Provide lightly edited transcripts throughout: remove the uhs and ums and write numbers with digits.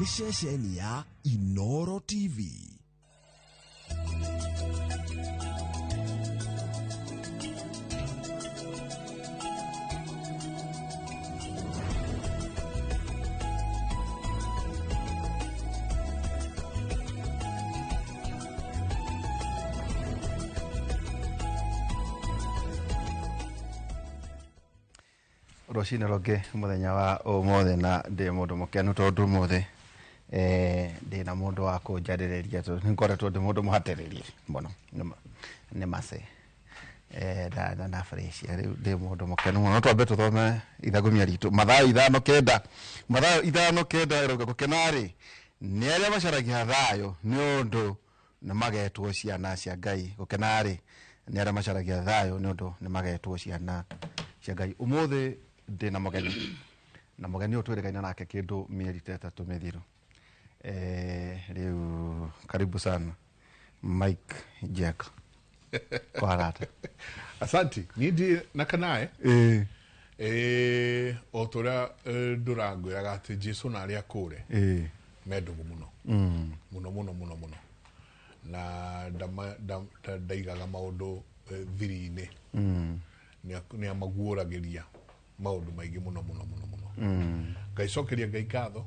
nĩ ceceni ya Inooro TV. Roshina roge muthenya wa umothe na ndi mundu mukenu tondu muthe ndi na mundu wa kunjariria to nkoretwo ndi mundu muhatiririe muno ni mase na fresh ndi mundu mukenu muno twambe tuthome ithagumia ritu mathaa 5:09 roge gukenari ni aria macaragia thayo ni undu ni magetwo ciana cia Ngai gukenari ni aria macaragia thayo ni undu ni magetwo ciana cia Ngai umothe ndi na mugeni utwirikaina nake kindu mieri 3 mithiru riu karibu sana Mike Jack kwarata Asante nindi nakanae otora durangwiraga ati Jesu na aria kure medo muno muno na ndaigaga maundu thiri-ini ni amaguuragiria maundu maingi muno ngaicokeria Ngai ngatho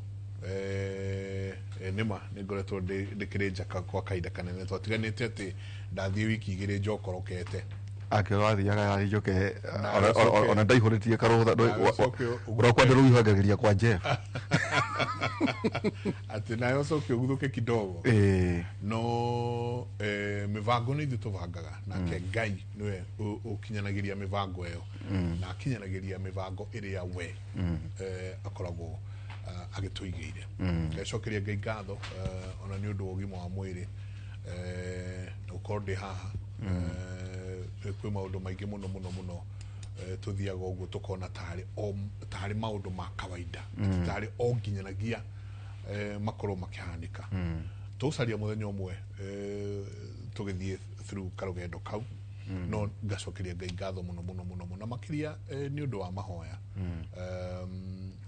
nima ningoretwo ndikirinjaka kwa kaida kanene twatiganite ati ndathie wiki igiri njokorokete akirwathiaga ari njoke ona ndaihuritie karutha urokwa ndiru ihagagiria kwa Jeff ati nayo cokio guthuke kidogo no mivango ni tuvangaga nake Ngai niwe ukinyanagiria mivango eyo na akinyanagiria mivango iria we akoragwo agituigeire ngacokeria Ngai ngatho ona ni undu ugima wa mwiri ukordi haha kwi maundu maingi muno tuthiaga uguo tukona tari maundu ma kawaida tari onginyanagia makoro makihanika tucaria muthenya umwe tugithie through karugendo kau no ngacokeria Ngai ngatho muno makiria ni undu wa mahoya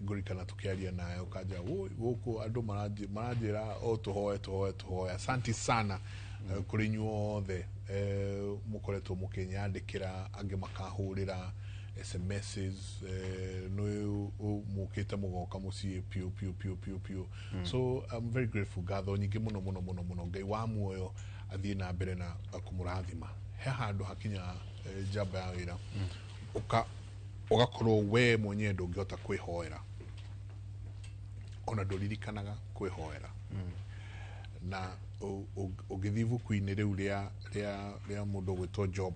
ngurikana tukiaria naye ukaja guku andu maranjira o tuhoe asante sana kuri nyuothe mukoretwo mukinyandikira angi makahurira SMSs no mukite mugoka mucie piu so I'm very grateful gatho nyingi muno Ngai wa muoyo athie na mbere na kumurathima he handu hakinya jamba ya wira ugakorwo we mwenye ndungihota kwihoera ona nduririkanaga kwihoera na ugithivu kuine riu ria mundu gwitwo Job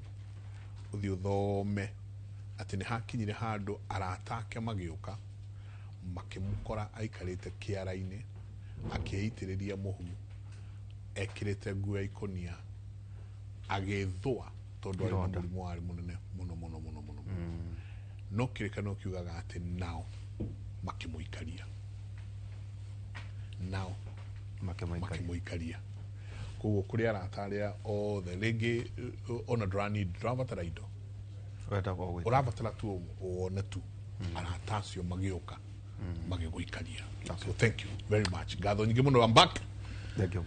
uthi uthome ati ni hakinyire handu aratake magiuka makimukora aikarite kiara-ini akiitiriria muhu ekirite nguo ya ikonia agithwa tondu ari murimu wari munene muno no kirikano kiugaga ati nao makimuikaria koguo kuri arataria othe ringi ona nduravatara indo uravatara tu wone tu aratacio magiuka magiguikaria so thank you very much ngatho nyingi muno I'm back thank you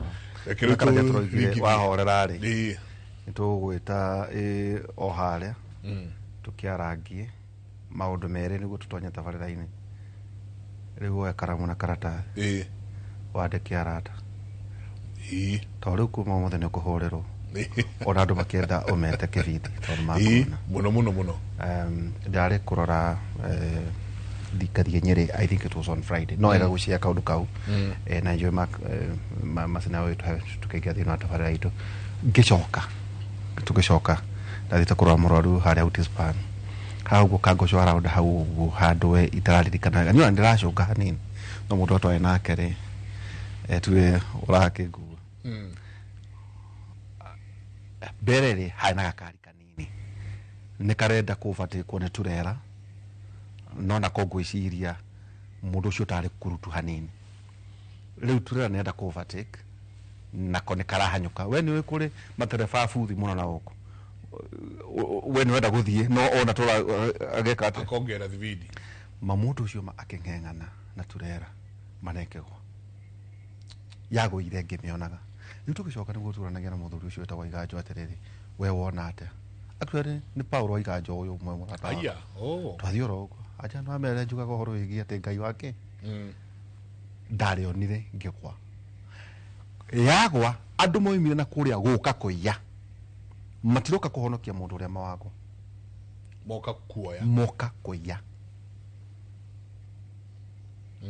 wahorera ri nitugwita o haria tukiarangie maundu mere niguo tutonye tabarira-ini riu wekaramu na karatathi wandike arata to riu kuma mothe ni kuhurerwo ona andu makienda umete kibiti tondu makona muno ndari kurora dikarie Nyeri I think it was on Friday no ega gucia kaundu kau na njoi masina wetu tukigia thina tabarira itu tugicoka ndathite kurora murwaru haria Utispan hau gukango around hau handu we itararirikanaga niyo ndiracunga hanini no mundu atwae nake ri tuwe urakingua bereri haina gakari kanini ni karenda kubati kuone turera no na kongwiciria mundu ucio tari kurutu hanini riu turera nenda kubati na kone karahanyuka we ni kuri matereba futhi muno na uko we ni wenda guthie no ona tora ageka ati akongera thibidi mamundu ucio akingengana na turera manekegwa yagũire ngĩmĩonaga rĩu tũgĩcoka nĩguo tũranagia na mũthuri ũcio wĩtagwo Iganjo atĩrĩrĩ we wona atĩa actually nĩ Paulo Iganjo ũyũ ũmwe mũrata aya twathiĩ oro ũguo aja no amere njugaga ũhoro wĩgiĩ atĩ Ngai wake ndarĩonire ngĩkwa yagwa andũ moimire na kũrĩa gũka kũiya matiroka kũhonokia mũndũ ũrĩa mawagwo moka kũiya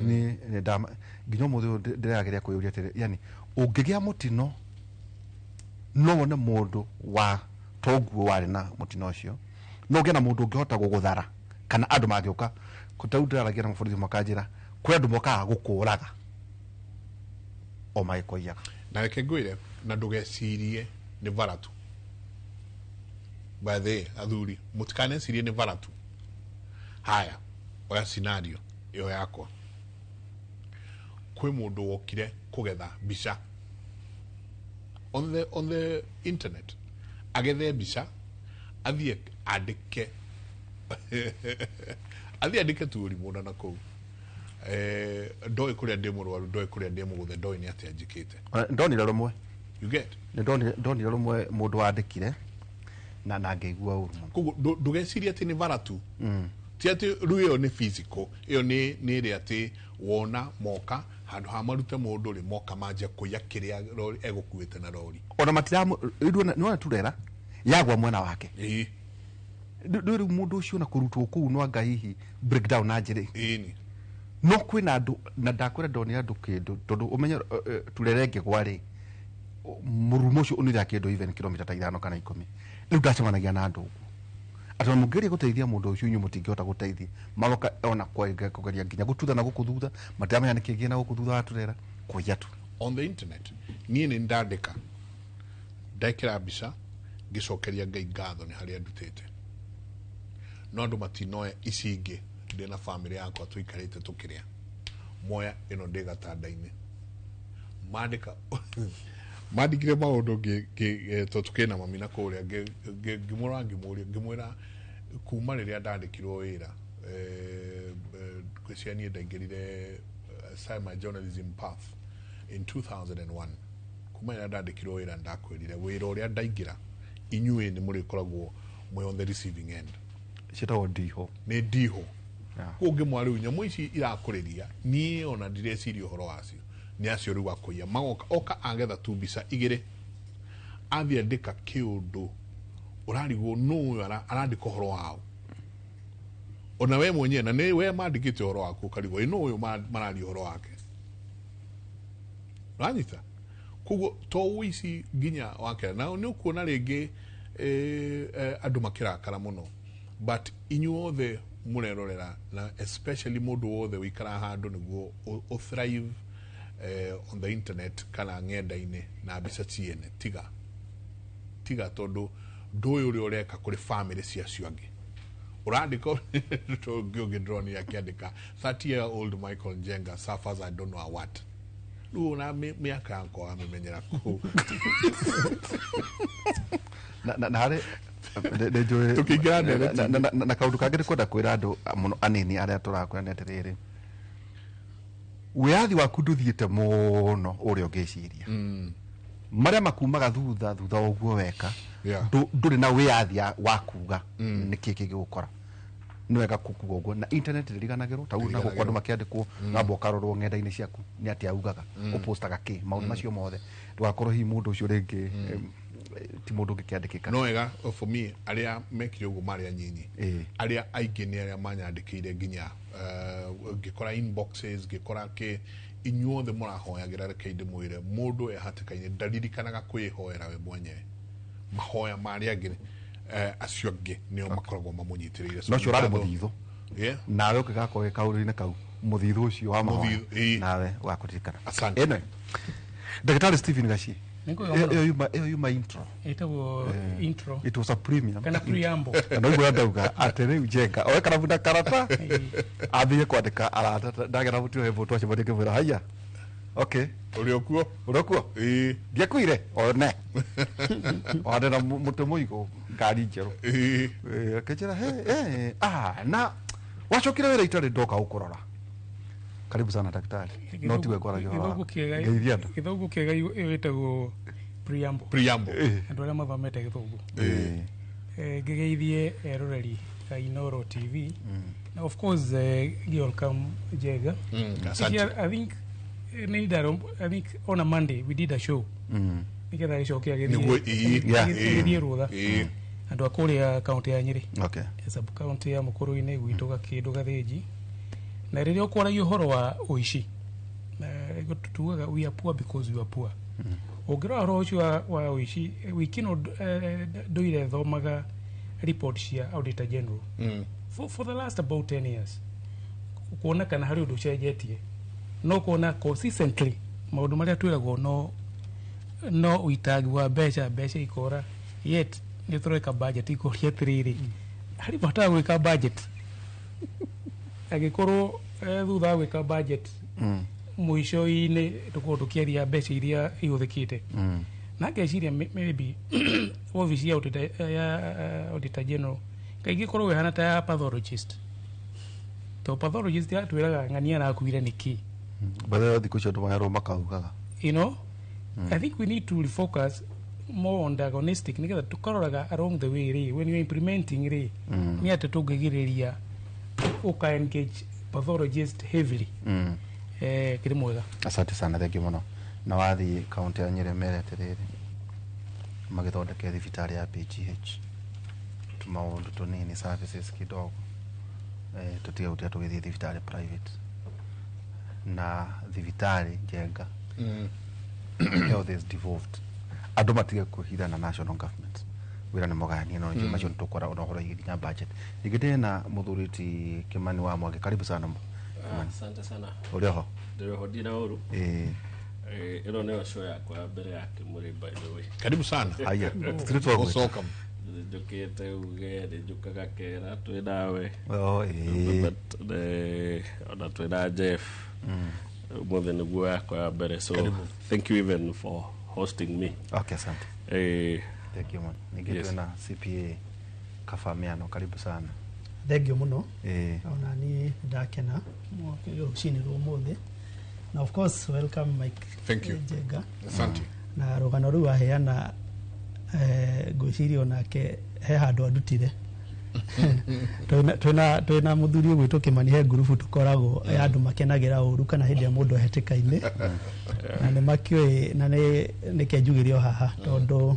ni ndama nginya mũthũ ndĩrageria kwĩyũria atĩrĩ yani ũngĩgĩa mũtino no wone mũndũ wa toguo warĩ na mũtino ũcio no ũgĩe na mũndũ ũngĩhota gũgũthara kana andũ mangĩũka kũtau ndĩraragia na mũborithi makanjĩra kwĩ andũ mokaga gũkũraga o magĩkũiyaga na reke ngwĩre na ndũgecirie nĩ varatu bathe athuri mũtikanecirie nĩ varatu haya oya scenario ĩyo yakwa kwĩ mũndũ wokire kũgetha mbica on the internet agethe mbica athiĩ andĩke tũũri mũndũ na kũu ndoĩ kũrĩa ndĩ mũrwaru ndoĩ kũrĩa ndĩ mũgũthe ndoĩ nĩ atĩa njĩkĩte ndonire rũmwe you get ndonire rũmwe mũndũ wandĩkire na ngĩigua ũru mũno koguo ndũgecirie atĩ nĩ varatu ti atĩ rĩu ĩyo nĩ physical ĩyo nĩ ĩrĩa atĩ wona moka handũ ha marute mũndũ rĩ moka manjia kũiya kĩrĩa egũkuĩte na rori ona nĩwona turera yagwa mwena wake rĩu mũndũ ũcio na kũrutwo kũu no anga hihi breakdown na njĩrĩ no kwĩna andũ na ndakwĩra ndonire andũ kĩndũ tondũ ũmenye turere ngĩgwa rĩ mũrumo ũcio ũnĩrĩa kĩndũ even kilomita ta 5 kana 10 rĩu ndacemanagia na andũ ũguo atĩ mũngĩgeria gũteithia mũndũ ũcio inyuĩ mũtingĩhota gũteithia maroka ona kũgeria nginya gũtutha na gũkũthutha matiramenya nĩkĩ gĩna gũkũthutha waturera kũiya tu on the internet niĩ nĩ ndandĩka ndekĩra mbica ngĩcokeria Ngai ngatho nĩ harĩa ndutĩte no andũ matinoe ici ingĩ ndĩ na family yakwa tũikarĩte tũkĩrĩa moya ĩno ndĩ gatanda-inĩ mandĩkire maũndũ tũkĩna mami na kũrĩa ngĩmwĩra kuma rĩrĩa ndandĩkirwo wĩra kwĩcia niĩ ndaingĩrire my journalism path in 2001 kuma rĩrĩa ndandĩkirwo wĩra ndakwĩrire wĩra ũrĩa ndaingĩra inyuĩ nĩ mũrĩkoragwo mwĩ on the receiving end ciĩtagwo ndiho nĩ ndiho kũngĩ mwarĩu nyamũ ici irakũrĩria niĩ ona ndireciria ũhoro wacio nĩ acio rĩu akũiya magoka oka agetha tu mbica igĩrĩ athiĩ andĩka kĩũndũ ũrarigwo no ũyũ arandĩka ũhoro wao ona we mwenyewe na nĩ we mandĩkĩte ũhoro waku ũkarigwo no ũyũ mararia ũhoro wake ranyita koguo to ũici nginya wake na nĩ ũkuona rĩngĩ andũ makĩrakara mũno but inyuothe mũrerorera na especially mũndũ wothe wĩikara handũ nĩguo thrive on the internet kana ng'enda-inĩ na mbica ciene tiga tondũ ndũĩ ũrĩa ũreka kũrĩ family ciacio angĩ ũrandĩka ũngĩ drone akĩandĩka 30-year-old Michael Njenga suffers I don't know what rĩu na mĩaka yakwa amĩmenyera kũu na harĩ na kaũndũ kangĩ nĩ kwenda kwĩra andũ mũno anini arĩa tũrakwĩra atĩrĩrĩ wĩyathi waku ndũthiĩte mũno ũrĩa ũngĩciria marĩa makumaga thutha ũguo weka ndũrĩ na wĩyathi wa kuga nĩkĩ kĩgĩgũkora nĩ wega kuga ũguo na internet ndĩriganagĩrwo ta na gũkũ andũ makĩandĩkwo ngamba ũkarorwo ng'enda-inĩ ciaku nĩ atĩ augaga ũpostaga kĩ maũndũ macio mothe ndũgakorwo hihi mũndũ ũcio rĩngĩ ti mũndũ ũngĩkĩandĩkĩka no wega for me arĩa mekire ũguo marĩ anyinyi arĩa aingĩ nĩ arĩa manyandĩkĩire nginya ngĩkora inboxes ngĩkora kĩ inyuothe mũrahoyagĩra reke ndĩmwĩre mũndũ ehatĩka-inĩ ndaririkanaga kwĩhoera we mwenyewe mahoya marĩa angĩ acio angĩ nĩo makoragwo mamũnyitĩrĩire no cio ũrarĩ mũthithũ nawe ũkĩgakorwo kaũndũ-inĩ kau mũthithũ ũcio wa mahoya nawe ũgakũririkana ĩno Ndagĩtarĩ Stephen Gacie ĩyo yuma intro ĩtagwo intro it was a premium kana preamble na ũguo ndauga atĩ rĩu Njenga oe karabu na karata athiĩ kwandĩka arata ndagera mũtio hembo twacemania ngĩmwĩra haiya okay ũrĩ okuo ndiakuire one wande na mũtĩ mũigũ ngari njerũ akĩnjĩra na wacokire wĩra itarĩ ndoka gũkũrora karibu sana daktari no tiwe kwa githogu kiega wetagwo preamble andu aria mathomete githogu ngigeithie eroreri ka Inoro TV now of course welcome Jega. I think on a Monday we did a show nigetha icoke agithie rutha andu akuria county ya Nyeri sub county ya Mukuru-ini gwitu gakindu gathinji na riria ukwaragia uhoro wa uici na tutuaga we are poor because we are poor ugira horo ucio wa uici wikino nduire thomaga report cia Auditor General for the last about 10 years kuona kana hari undu cenjetie no kuona consistently maundu maria twiragwo no uitagi wa mbeca ikora yet ni tureka budget ikoria tiriri hari bata gwika budget agikorwo thutha gwika budget muico-ini tukiaria mbeca iria ihuthikite na ngeciria maybe office ya Auditor General kaigi korwo wehana ta ya pathologist to pathologist ya twiraga ng'ania na kuire niki bale thiko cio tumanyaro makaugaga I think we need to refocus more on diagnostic nigetha tukaroraga along the way when you implementing ni ate tungigiriria uka engage pathologist heavily kiri mwega. Asante sana, thank you muno. Na wathi county ya Nyeri mereterere magithondeke thibitari ya PGH tumaundu tunini services kidogo tutia utia tugithie thibitari private na thibitari Njenga health is devolved andu matige kuhitha na national government wira ni mogani no nje macio tukora unahoro iginya budget igite na muthuriti Kimani wa Mwangi, karibu sana asante sana uriho ndio dina uru ilo neo show yakwa mbere yake muri by the way karibu sana haya tusoka njukite ugere njukaga kera twi nawe ona twi na Jeff mothe niguo yakwa mbere so thank you even for hosting me. Okay, asante. Thank you man. Ningitwe na CPA Kafamiano, karibu sana. Thank you muno. Ona ni ndakena rucini rumuthi. Na of course welcome Mike. Thank you. Jega. Asante. Na rugano ru aheana gwiciria onake he handu andutire. Twina muthuri ugwitwo Kimani he group tukoragwo andu makenagira uru kana hindi ya mundu aheteka-ini na ni makioi na ni kenjugirio haha tondu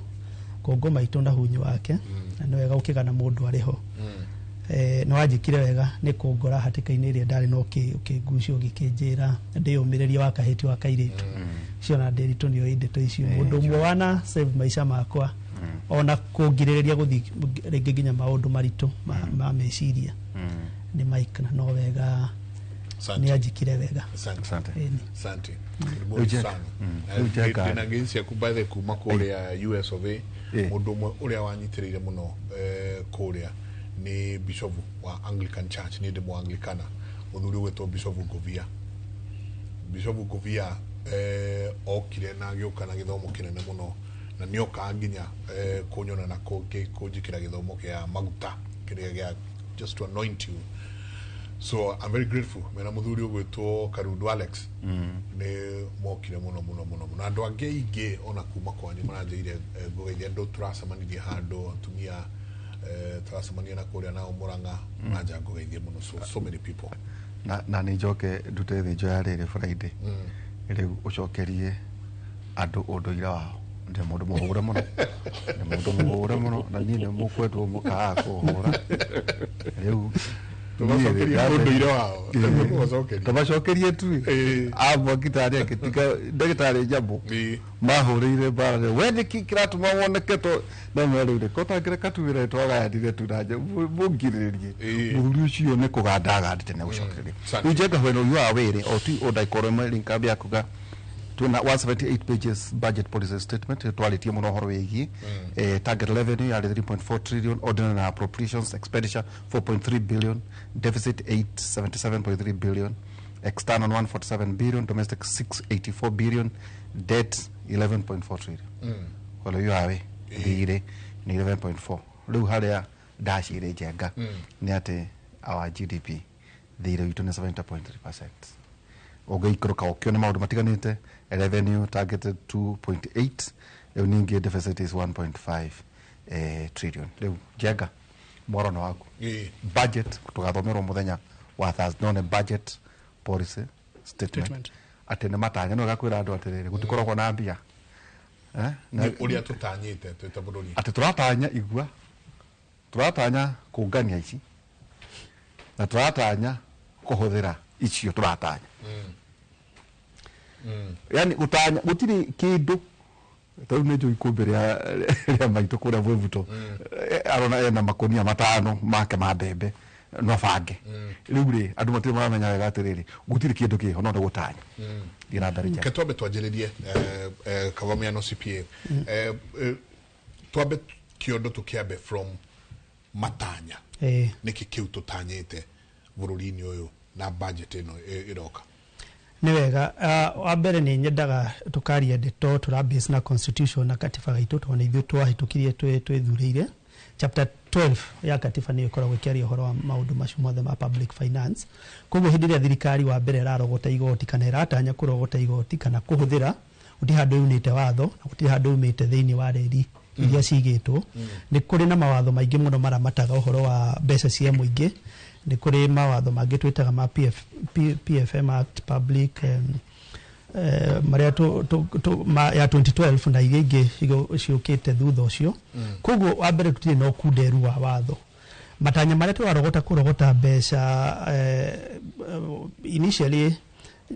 kongo maitu na hunyu wake na ni wega ukigana mundu ariho no wajikire wega ni kungora hateka-ini iria ndari no ukigucio gikinjira ndiyumiriria wa kahiti wa kairitu cio na nderitu nio indeto icio mundu mwe wana save maisha makwa ona kungiririria guthi ringi ginya maundu maritu ma meciria ni Mike na no wega ni ajikire wega. Asante. Muito sana. Na agency akubaithe kuma kuria US of A mundu mwe uria wanyitirire muno kuria ni Bishop wa Anglican Church ni demo Anglicana muthuri wetwo Bishop Govia okire na gioka na githomo kinene muno na nioka nginya kunyona na kujikira githomo kia maguta kiria just to anoint you. So I'm very grateful. Mena muthuri ugwitwo Karudu Alex ni mokire muno na andu ange ona kuma kwanyu maranjire ngugeithia andu turacemanirie handu atumia turacemania na kuria nao Murang'a manja ngugeithia muno so many people na ni njoke ndute thinjo ya riri Friday riu ucokerie andu unduire wao ndi mundu muhure muno na ni mukwetwo mukaa kuhura riu tumacokerie tu abo kitari akitika ndagitari jambo mahurire bara we niki kiratuma woneke to na mwerire kotangira katuwira twaga yadire tunaje mungiririe muthuri ucio ni kugandaga ndite na gucokeria ujega hweno yu awere o tu odaikoro malinka bya kuga tuna 178 pages budget policy statement twalitie muno horo wegi target revenue ya 3.4 trillion, ordinary appropriations expenditure 4.3 billion, deficit 877.3 billion, external 147 billion, domestic 684 billion, debt 11.4 trillion. Wala yu awe dire ni 11.4 riu haria dashire Njenga ni ate our GDP dire 27.3%. ũngĩikũrũka ũkĩone maũndũ matiganĩte. Revenue targeted 2.8, rĩu ningĩ deficit is 1.5 trillion. Rĩu Njenga, mworono waku budget tũgathomerwo mũthenya wa Thursday, none budget policy statement atĩ nĩ matanya no gakwĩra andũ atĩrĩrĩ gũtikoragwo na mbia ũrĩa tũtanyĩte twĩta bũrũri atĩ tũratanya igua, tũratanya kũngania ici na tũratanya kũhũthĩra icio tũratanya. Yani gũtanya gũtirĩ kĩndũ tau nĩ njũi kũmbĩ rĩa maitũ kũrĩa Bwebuto arona ena makonia matano make ma mbembe no bange rĩu rĩ andũ matirĩ maramenya wega atĩrĩrĩ gũtirĩ kĩndũ kĩho no gũtanya gira ndarĩja ketwambe twanjĩrĩrie kavamiano CPA twambe kĩondo tũkĩambe from matanya nĩkĩ kĩu tũtanyĩte bũrũri-inĩ ũyũ na budget ĩno ĩroka. Nĩ wega wa mbere nĩ nyendaga tukaria ndeto turabase na constitution na katiba gaitũ tondũ ithuĩ twahĩtũkirie twĩthurĩire. Chapter 12 ya katiba nĩ ĩkoragwo ĩkĩaria ũhoro wa maũndũ macio mothe ma public finance. Koguo hĩndĩ ĩrĩa thirikari wa mbere ĩrarogota igoti kana ĩratanya kũrogota igoti kana kũhũthĩra, gũtirĩ handũ yumĩte watho na gũtirĩ handũ yumĩte thĩinĩ wa reri iria cigĩtwo. Nĩ kũrĩ na mawatho maingĩ mũno maramataga ũhoro wa mbeca cia mũingĩ. Nĩ kũrĩ mawatho mangĩ twĩtaga ma PFM Act public marĩa ya 2012 na iria ingĩ ciũkĩte thutha ũcio. Koguo wa mbere tũtirĩ na ũkunderu wa watho. Matanya marĩa tũrarogota kũrogota mbeca initially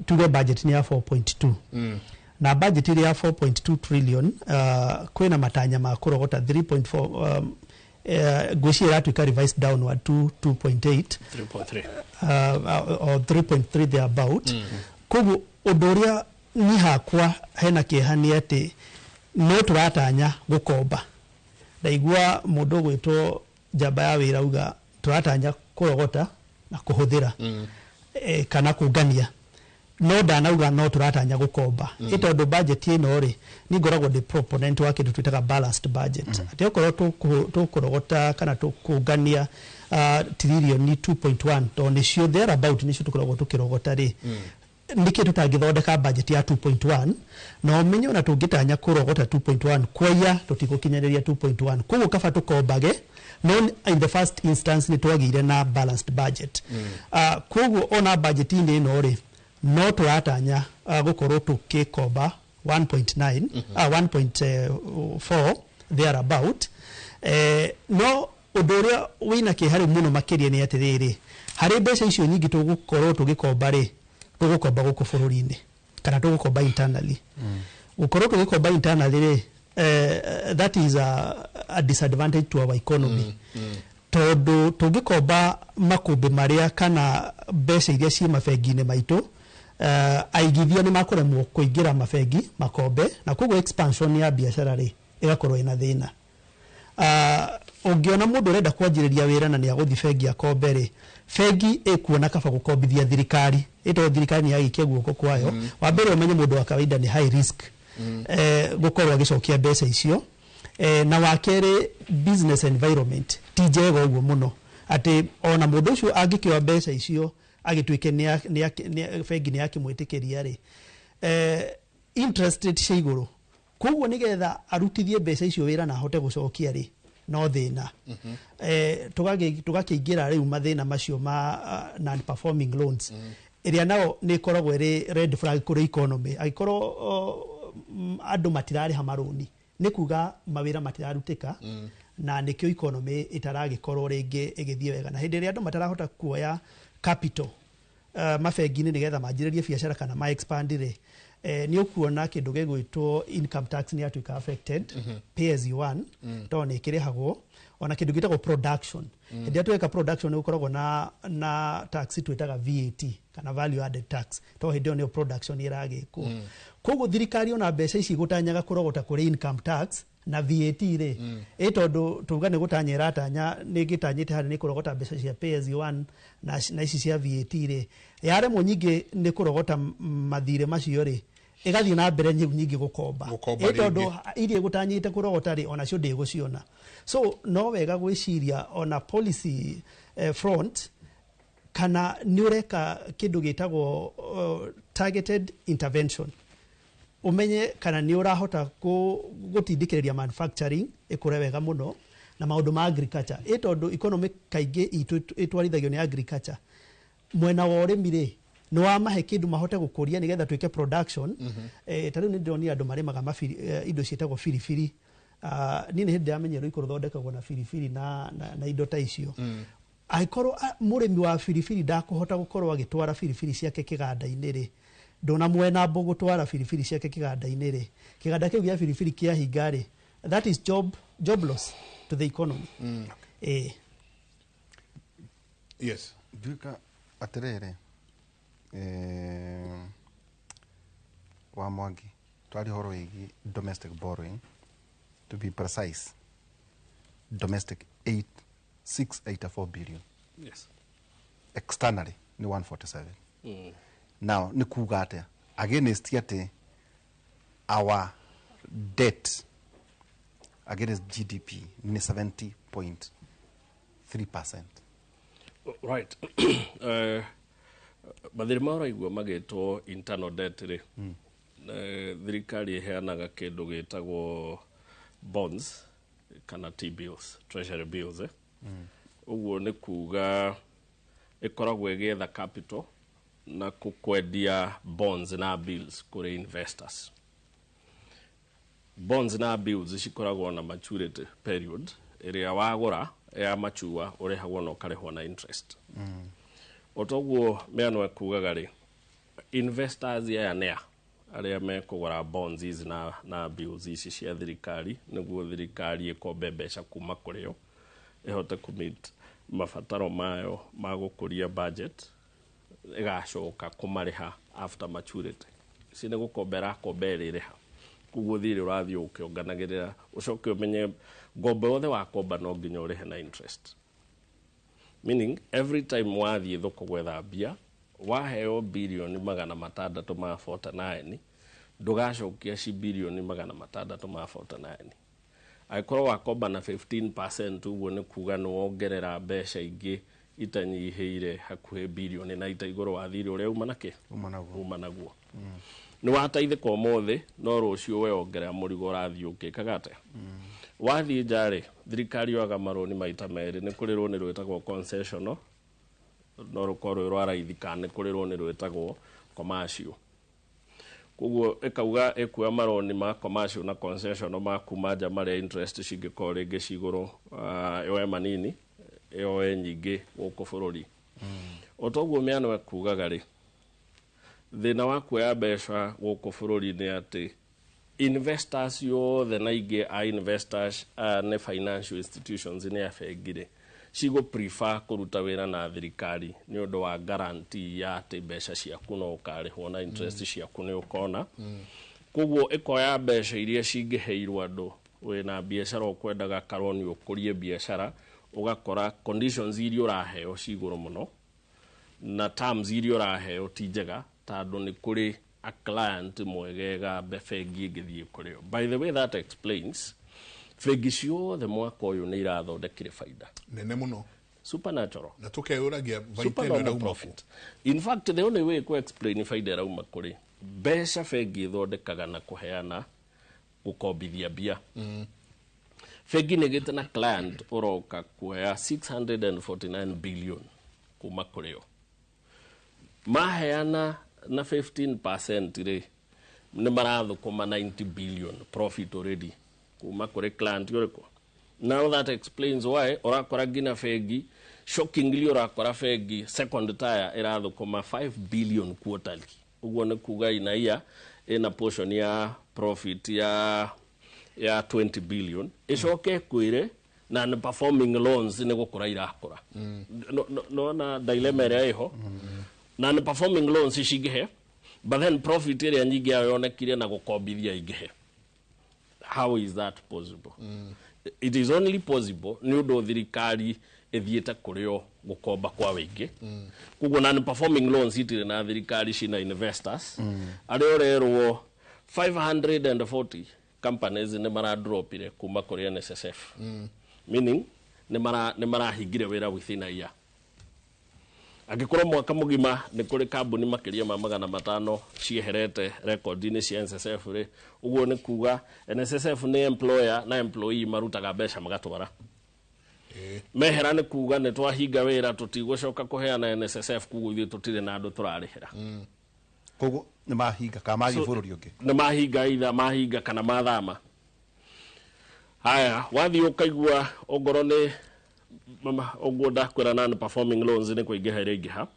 tuge budget ni ya 4.2 na budget ile ya 4.2 trillion kwĩna matanya ma kũrogota 3.4 gwĩciria atuĩka revised downward to 2.8 or 3.3 thereabout. Koguo ũndũ ũrĩa ni hakwa hena kĩeha nĩ atĩ no tũratanya gũkomba. Ndaigua mũndũ gwĩtwo njamba ya wĩra uga tũratanya kũrogota na kũhũthĩra kana kũngania. No ndanauga no tũratanya gũkomba. Tondũ budget ĩno rĩ nĩ ngoragwo ndĩ proponent wa kĩndũ twĩtaga balanced budget. Atĩ okorwo tũkũrogota kana tũkũngania trillion 2.1 to nĩcio thereabout nĩcio tũkoragwo tũkĩrogota rĩ nĩkĩ tũtangĩthondeka budget ya 2.1 na ũmenye ona tũngĩtanya kũrogota 2.1 kwaya tũtigũkinyanĩria 2.1. Koguo kaba tũkombage no in the first instance nĩ twagĩire na balanced budget. Koguo ona budget ĩno rĩ no tũratanya gũkorwo tũkĩkomba 1.9 1.4 thereabout. No ũndũ ũrĩa wĩna kĩharĩ mũno makĩria nĩ atĩrĩrĩ harĩ mbeca icio nyingĩ tũgũkorwo tũgĩkomba rĩ tũgũkomba gũkũ bũrũri-inĩ kana tũgũkomba internally. Gũkorwo tũgĩkomba internally rĩ that is a disadvantage to our economy. Tondũ tũngĩkomba makũmbĩ marĩa kana mbeca iria ciĩ mabengi-inĩ maitũ aigithia nĩ makoremwo kũingĩra mabengi makombe na koguo expansion ya biacara rĩ ĩgakorwo ĩna thĩna. Ũngĩona mũndũ ũrenda kwanjĩrĩria wĩra na nĩ agũthiĩ bengi akombe rĩ bengi ĩkuona kaba gũkombithia thirikari ĩtwo thirikari nĩ yagĩkia guoko kwayo. Wa mbere ũmenye mũndũ wa kawaida nĩ high risk gũkorwo agĩcokia mbeca icio. Na wa kerĩ business environment ti njega ũguo mũno atĩ ona mũndũ ũcio angĩkĩoya mbeca icio agĩtuĩke bengi nĩ yakĩmwĩtĩkĩria rĩ interest rate cia igũrũ. Koguo nĩgetha arutithie mbeca icio wĩra na ahote gũcokia rĩ no thĩna. Tũgakĩingĩra rĩu mathĩna macio ma non performing loans ĩrĩa nao nĩ ĩkoragwo ĩrĩ red flag kũrĩ economy. Agĩkorwo andũ matirarĩha marũni nĩ kuga mawĩra matirarutĩka na nĩkĩo economy ĩtaragĩkorwo rĩngĩ ĩgĩthiĩ wega. Na hĩndĩ ĩrĩa andũ matarahota kuoya capital mabengi-inĩ nĩgetha manjĩrĩrie biacara kana ma expand rĩ nĩ ũkuona kĩndũ gĩgwĩtwo income tax nĩ yatuĩka affected pay as you earn tondũ nĩ ĩkĩrĩhagwo. Ona kĩndũ gĩtagwo production hĩndĩ ĩrĩa tweka production nĩ gũkoragwo na tax twĩtaga VAT kana value added tax tondũ hĩndĩ ĩyo nĩyo production ĩragĩkwo. Koguo thirikari ona mbeca ici gũtanyaga kũrogota kũrĩ income tax na VAT rĩ tondũ tuga nĩ gũtanya ĩratanya nĩ gĩtanyĩte harĩ nĩ kũrogota mbeca cia pay as you earn na ici cia VAT rĩ yaremwo nyingĩ nĩ kũrogota mathirĩ macio rĩ ĩgathiĩ na mbere nyingĩ gũkomba tondũ iria gũtanyĩte kũrogota rĩ ona cio ndĩgũciona. So no wega gwĩciria ona policy front kana nĩ ũreka kĩndũ gĩtagwo targeted intervention umenye kana nĩ ũrahota gũtindĩkĩrĩria manufacturing ĩkũre wega mũno na maũndũ ma agriculture tondũ economy kaingĩ itũ ĩtwarithagio nĩ agriculture mwena wa ũrĩmi rĩ nĩ wamahe kĩndũ mahote gũkũria nĩgetha twĩke production ta rĩu nĩ ndĩronire andũ marĩmaga indo ciĩtagwo biribiri niĩ nĩ hĩndĩ yamenyerwo ikũrũ thondekagwo na biribiri na indo ta icio angĩkorwo mũrĩmi wa biribiri ndakũhota gũkorwo agĩtwara biribiri ciake kĩganda-inĩ rĩ ndona mwena mbũ gũtwara biribiri ciake kĩganda-inĩ rĩ kĩganda kĩu gĩa biribiri kĩahinga rĩ that is job loss to the economy. Yes. Duka aterere wa Mwangi twari horo igi domestic borrowing to be precise domestic 684 billion. Yes. Externally ni 147. Now ni kuga atia against ati our debt against GDP ni 70.3%. Right. Mathiri mara igua magĩtwo internal debt rĩ thirikari iheanaga kĩndũ gĩtagwo bonds kana T-bills, treasury bills ũguo nĩ kuga ĩkoragwo ĩgĩetha capital na kwendia bonds na bills kũrĩ investors. Bonds na bills cikoragwo na maturity period ĩrĩa wagũra ya machua ũrĩhagwo na ũkarĩhwo na interest. Otoguo meano ekugaga rĩ investors aya nĩa arĩa mekũgũra bonds ici na bills ici cia thirikari nĩguo thirikari ĩkombe mbeca kuma kũrĩo ĩhote kũmeet mabataro mayo ma gũkũria budget ĩgacoka kũmarĩha after maturity. Ici nĩ gũkombera komberĩrĩha kuguo thirĩ ũrathiĩ ũkĩonganagĩrĩra ũcoke ũmenye ngombo yothe wakomba no nginya ũrĩhe na interest. Meaning every time wathiĩ thoko gwetha mbia waheo bilioni 649 ndũgacokia ci bilioni 649. Angĩkorwo wakomba na 15% ũguo nĩ kuga nĩ wongerera mbeca ingĩ itanyihĩire hakuhĩ bilioni na itaigũrũ wa thirĩ ũrĩa uma naguo. Nĩ wateithĩka ũmũthĩ no rũciũ we ongerera mũrigo ũrathiĩ ũkĩkaga atĩa. Wathiĩ njarĩ thirikari yoaga marũni maita merĩ nĩ kũrĩ rũni rwĩtagwo concessional no rũkorwo rwa raithi kana nĩ kũrĩ rũni rwĩtagwo commercial. Kuguo ĩkauga ĩkuoya marũni ma commercial na concessional ma kuma nja marĩa interest cingĩkorwo rĩngĩ cigũrũ yoe manini yoe nyingĩ gũkũ bũrũri. Otoguo mĩano ekugaga rĩ thĩna wa kuoya mbeca gũkũ bũrũri nĩ atĩ investors yothe na ingĩ a investors ne financial institutions nĩ abengire cigo prefer kũruta wĩra na thirikari nĩ ũndũ wa guarantee ya atĩ mbeca ciaku no ũkarĩhwo na interest ciaku nĩ ũkona. Kuguo ĩkoya mbeca iria cingĩheirwo andũ wĩna biacara ũkwendaga karoni ũkũrie biacara ũgakora conditions iria ũraheo cigũrũ mũno na terms iria ũraheo ti njega tondũ nĩ kũrĩ a client mwegega bengi ĩngĩthiĩ kũrĩo. By the way that explains bengi ciothe mwaka ũyũ nĩ irathondekire faida nene mũno supernatural na tukeyũragia baita ĩno ĩrauma kũ. In fact the only way to explain faida ĩrauma kũrĩ mbeca bengi ĩthondekaga na kũheana gũkombithia mbia. Bengi nĩgĩte na client ũroka kuoya 649 billion kuma kũrĩo maheana na 15% rĩ nĩ marathũkũma 90 billion profit already kuma kũrĩ client ũrĩkũ. Now that explains why ũrakora ngina bengi shockingly ũrakora bengi second tier ĩrathũkũma 5 billion quarterly. Ũguo nĩ kuga inaia ĩna portion ya profit ya 20 billion ĩcoke kwĩre na performing loans nĩ gũkũra irakũra. No na dilemma ĩrĩa ĩho na performing loans cingĩhe but then profit ĩrĩa nyingĩ yayo yonekire na gũkombithia ingĩhe. How is that possible? It is only possible nĩ ũndũ thirikari ĩthiĩte kũrĩo gũkomba kwa wĩingĩ. Kuguo na performing loans itirĩ na thirikari cina investors arĩa ũrerwo 540 companies nĩ maradropire kuma kũrĩ NSSF. Meaning nĩ marahingire wĩra within a year. Angĩkorwo mwaka mũgima nĩ kũrĩ kambuni makĩria ma 500 cieherete record-inĩ cia NSSF rĩ, ũguo nĩ kuga NSSF nĩ employer na employee marutaga mbeca magatwara. Mehera nĩ kuga nĩ twahinga wĩra tũtigũcoka kũheana NSSF kuguo ithuĩ tũtirĩ na andũ tũrarĩhĩra. Koguo nĩ mahinga kana mathiĩ bũrũri ũngĩ. Nĩ mahinga either mahinga kana mathama. Haya, wathiĩ ũkaigua ongorwo nĩ ũguo ndakwĩra non performing loans nĩ kũingĩha ĩngĩha.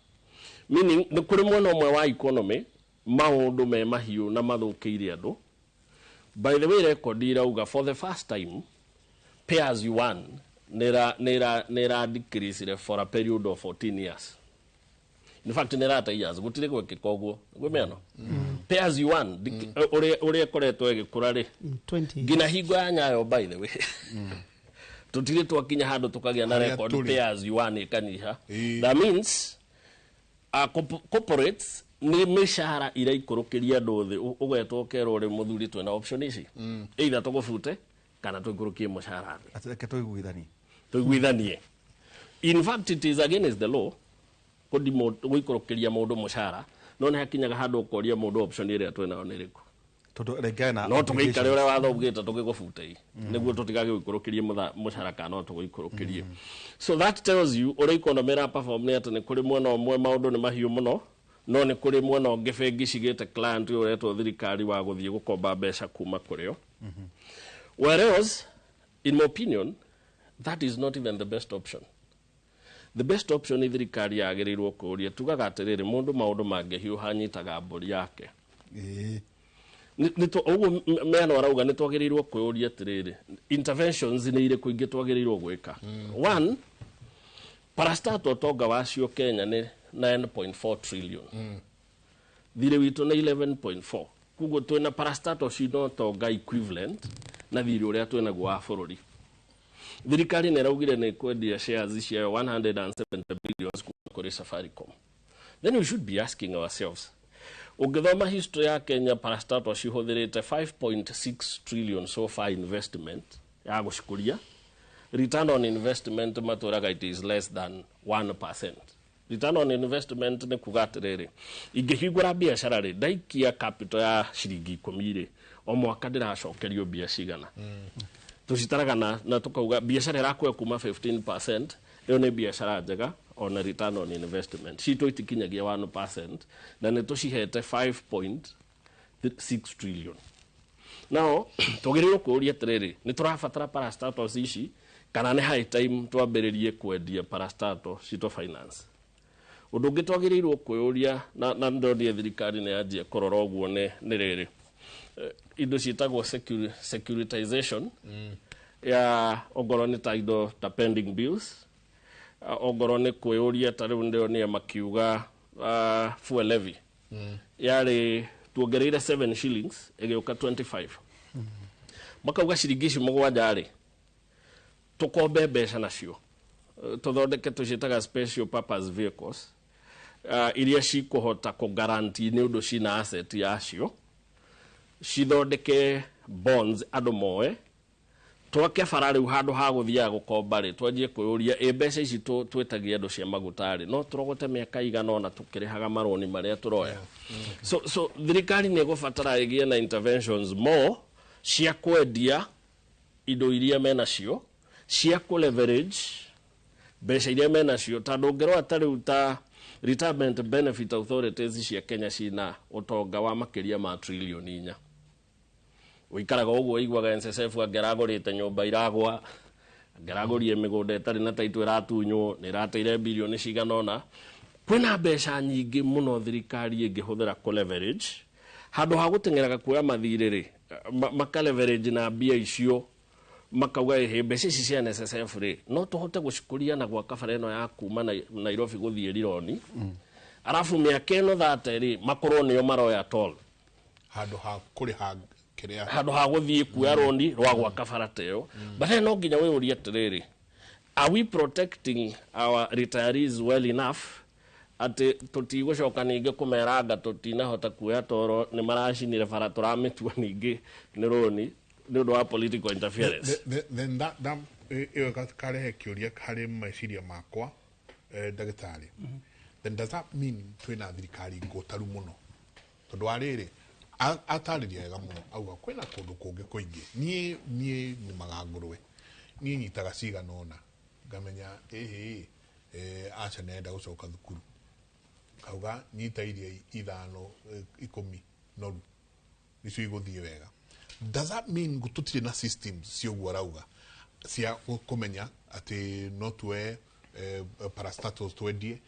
Meaning nĩ kũrĩ mwena ũmwe wa economy maũndũ me mahiũ na mathũkĩire andũ. By the way, record irauga for the first time pay as you earn nera decrease for a period of 14 years. In fact, nera 10 years. Gũtirĩ gwĩkĩka ũguo. Gwĩmĩano. Pay as you earn ũrĩa koretwo ĩgĩkũra rĩ. Ngina hingo ya Nyayo by the way. Tutire twakinya handu tukagĩa na record pay as you earn ikaniha. That means corporates ni mishahara ira ikurukiria andũ thĩ ũgetwo kerwo rĩ mũthuri twena option ici. Either tũgũbute kana tũikurukie mũshahara thĩ. Ateke Tũiguithanie. In fact, it is against the law gũikurukiria mũndũ mũshahara, no nĩ hakinyaga handũ ũkoria mũndũ option ĩrĩa twena nĩ rĩkũ. No tũgĩikare ũrĩa watho ugĩte tũgĩgũbute nĩguo tũtigage gũikurukirie mũshahara kana no tũgĩikurukirie. So that tells you ũrĩa economy ra perform nĩ atĩ nĩ kũrĩ mwena ũmwe maũndũ nĩ mahiũ mũno, no nĩ kũrĩ mwena ũngĩ bengi cigĩte client ũretwo thirikari wa gũthiĩ gũkomba mbeca kuma kũrĩo. Whereas, in my opinion, that is not even the best option. The best option ni thirikari yagĩrĩirwo kũria tugaga atĩrĩrĩ mũndũ maũndũ mangĩhiũha nyitaga mbũri yake. Nito ũguo mena arauga nĩ twagĩrĩirwo kwĩũria atĩrĩrĩ interventions nĩ irĩkũ ingĩ twagĩrĩirwo gwĩka. One, parastatal ũtonga wacio Kenya nĩ 9.4 trillion. Thirĩ witũ nĩ 11.4. Kuguo twĩna parastatal cino ũtonga equivalent na thirĩ ũrĩa twĩnaguo wa bũrũri. Thirikari nĩ ĩraugire nĩ kwendia shares cia 170 billion kũrĩ Safaricom. Then we should be asking ourselves, ungithoma history ya Kenya parastatal cihũthĩrĩte 5.6 trillion so far investment ya gũcikuria. Return on investment matũraga it is less than 1%. Return on investment nĩ kuga atĩrĩrĩ ingĩhingũra biacara rĩ ndaikia capital ya ciringi 10 rĩ o mwaka ndĩracokerio mbia cigana. Tucitaraga na tukauga biacara ĩrakũa kuma 15%, ĩyo nĩ biacara njega on return on investment. Cito itikinyagia 1% na nĩ tucihete 5.6 trillion. Now, tũgĩrĩirwo kũũria atĩrĩrĩ nĩ tũrabatara parastatals ici kana nĩ high time twambĩrĩrie kwendia parastatal cito finance. Ũndũ ũngĩ twagĩrĩirwo kwĩũria na ndonire thirikari nĩ yanjia kũrora ũguo nĩ rĩrĩ. Indo ciĩtagwo securitization ya ongorwo nĩ ta indo ta pending bills, ongorwo nĩ kwĩũria ta rĩu ndio nĩ makiuga fuel levy yarĩ tuongereire 7 shillings ĩgĩũka 25. Makauga ciringi ici mũgwanja rĩ tũkombe mbeca nacio tũthondeke tũciĩtaga special purpose vehicles iria cikũhota kũgaranti nĩ ũndũ cina asset yacio, cithondeke bonds andũ moe twake bara rĩu handũ ha gũthiaga gũkomba rĩ twanjie kwĩũria mbeca ici twĩtagia andũ cia maguta rĩ no tũrogote mĩaka igana ona tũkĩrĩhaga maroni marĩa tũroya. So thirikari nĩ ĩgũbatara ĩgĩe na interventions more cia kwendia indo iria menacio, cia leverage mbeca iria menacio, tondũ ũngĩrora tarĩu ta retirement benefit authorities cia Kenya cina ũtonga wa makĩria ma trillion 4. Ũikaraga ũguo iguaga NSSF angĩragũrĩte nyũmba iragwa, angĩragũrie mĩgũnda ĩtarĩ na taitũ ĩratunywo, nĩ ĩrateire bilioni cigana ũna. Kwĩna mbeca nyingĩ mũno thirikari ĩngĩhũthĩra leverage handũ ha gũteng'eraga kuoya mathirĩ rĩ maka leverage na mbia icio makauga mbeca ici cia NSSF rĩ no tũhote gũcikuria na gwaka bara ĩno ya kuma Nairobi gũthiĩ Rironi. Arafu mĩaka ĩno 30 rĩ makorwo nĩo maroya toll handũ ha kũrĩha handũ ha gũthiĩ kuoya roni rwa gwaka bara teo. But no nginya wĩũrie atĩrĩrĩ, are we protecting our retirees well enough atĩ tũtigũcoka ningĩ kũmeranga tũtinahota kuoya toro nĩ maracinire bara tũramĩtua ningĩ nĩ roni nĩ ũndũ wa political interference. Then that ĩyo karehe kĩũria harĩ meciria makwa ndagĩtarĩ then does that mean twina thirikari ngotaru muno tondu ariri atariria wega muno auga kwina kundu kungi kuingi nie ni magangurwe nie nyitaga cigana ona ngamenya acha nenda gucoka thukuru kauga nyita iria 5 10 noru nicio iguthie wega. Does that mean gututire na systems cio arauga cia kumenya ati no twe parastatals twendie?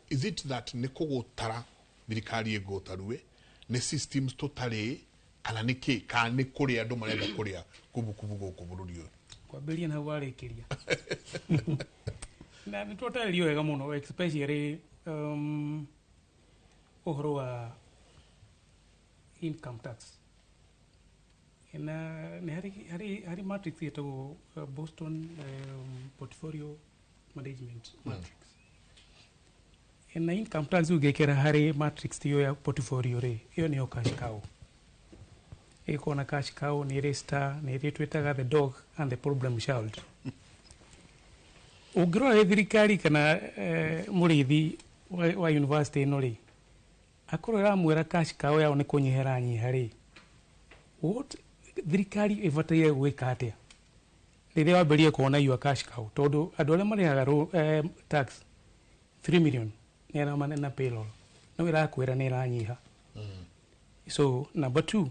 Is it that ni kugutara thirikari egotarue ni systems totally kana niki ka ni kuria andu marenda kuria kubukubu guku bururi uyu kwambiria na warikiria na ni totally wega muno especially uhoro wa income tax na hari matrix yetu Boston portfolio management matrix na income tax ugekera hari matrix tiyo ya portfolio re iyo niyo cash cow iko na cash cow ni resta ni twetaga the dog and the problem child ugro thirikari kana murithi wa university no ri akorera mwera cash cow yao ni kunyihera nyihari what thirikari ivataire gwika atia riria wambirie kuona your cash cow tondu andu aria marihaga tax 3 million nera manena payroll no irakwira ni iranyiha so number 2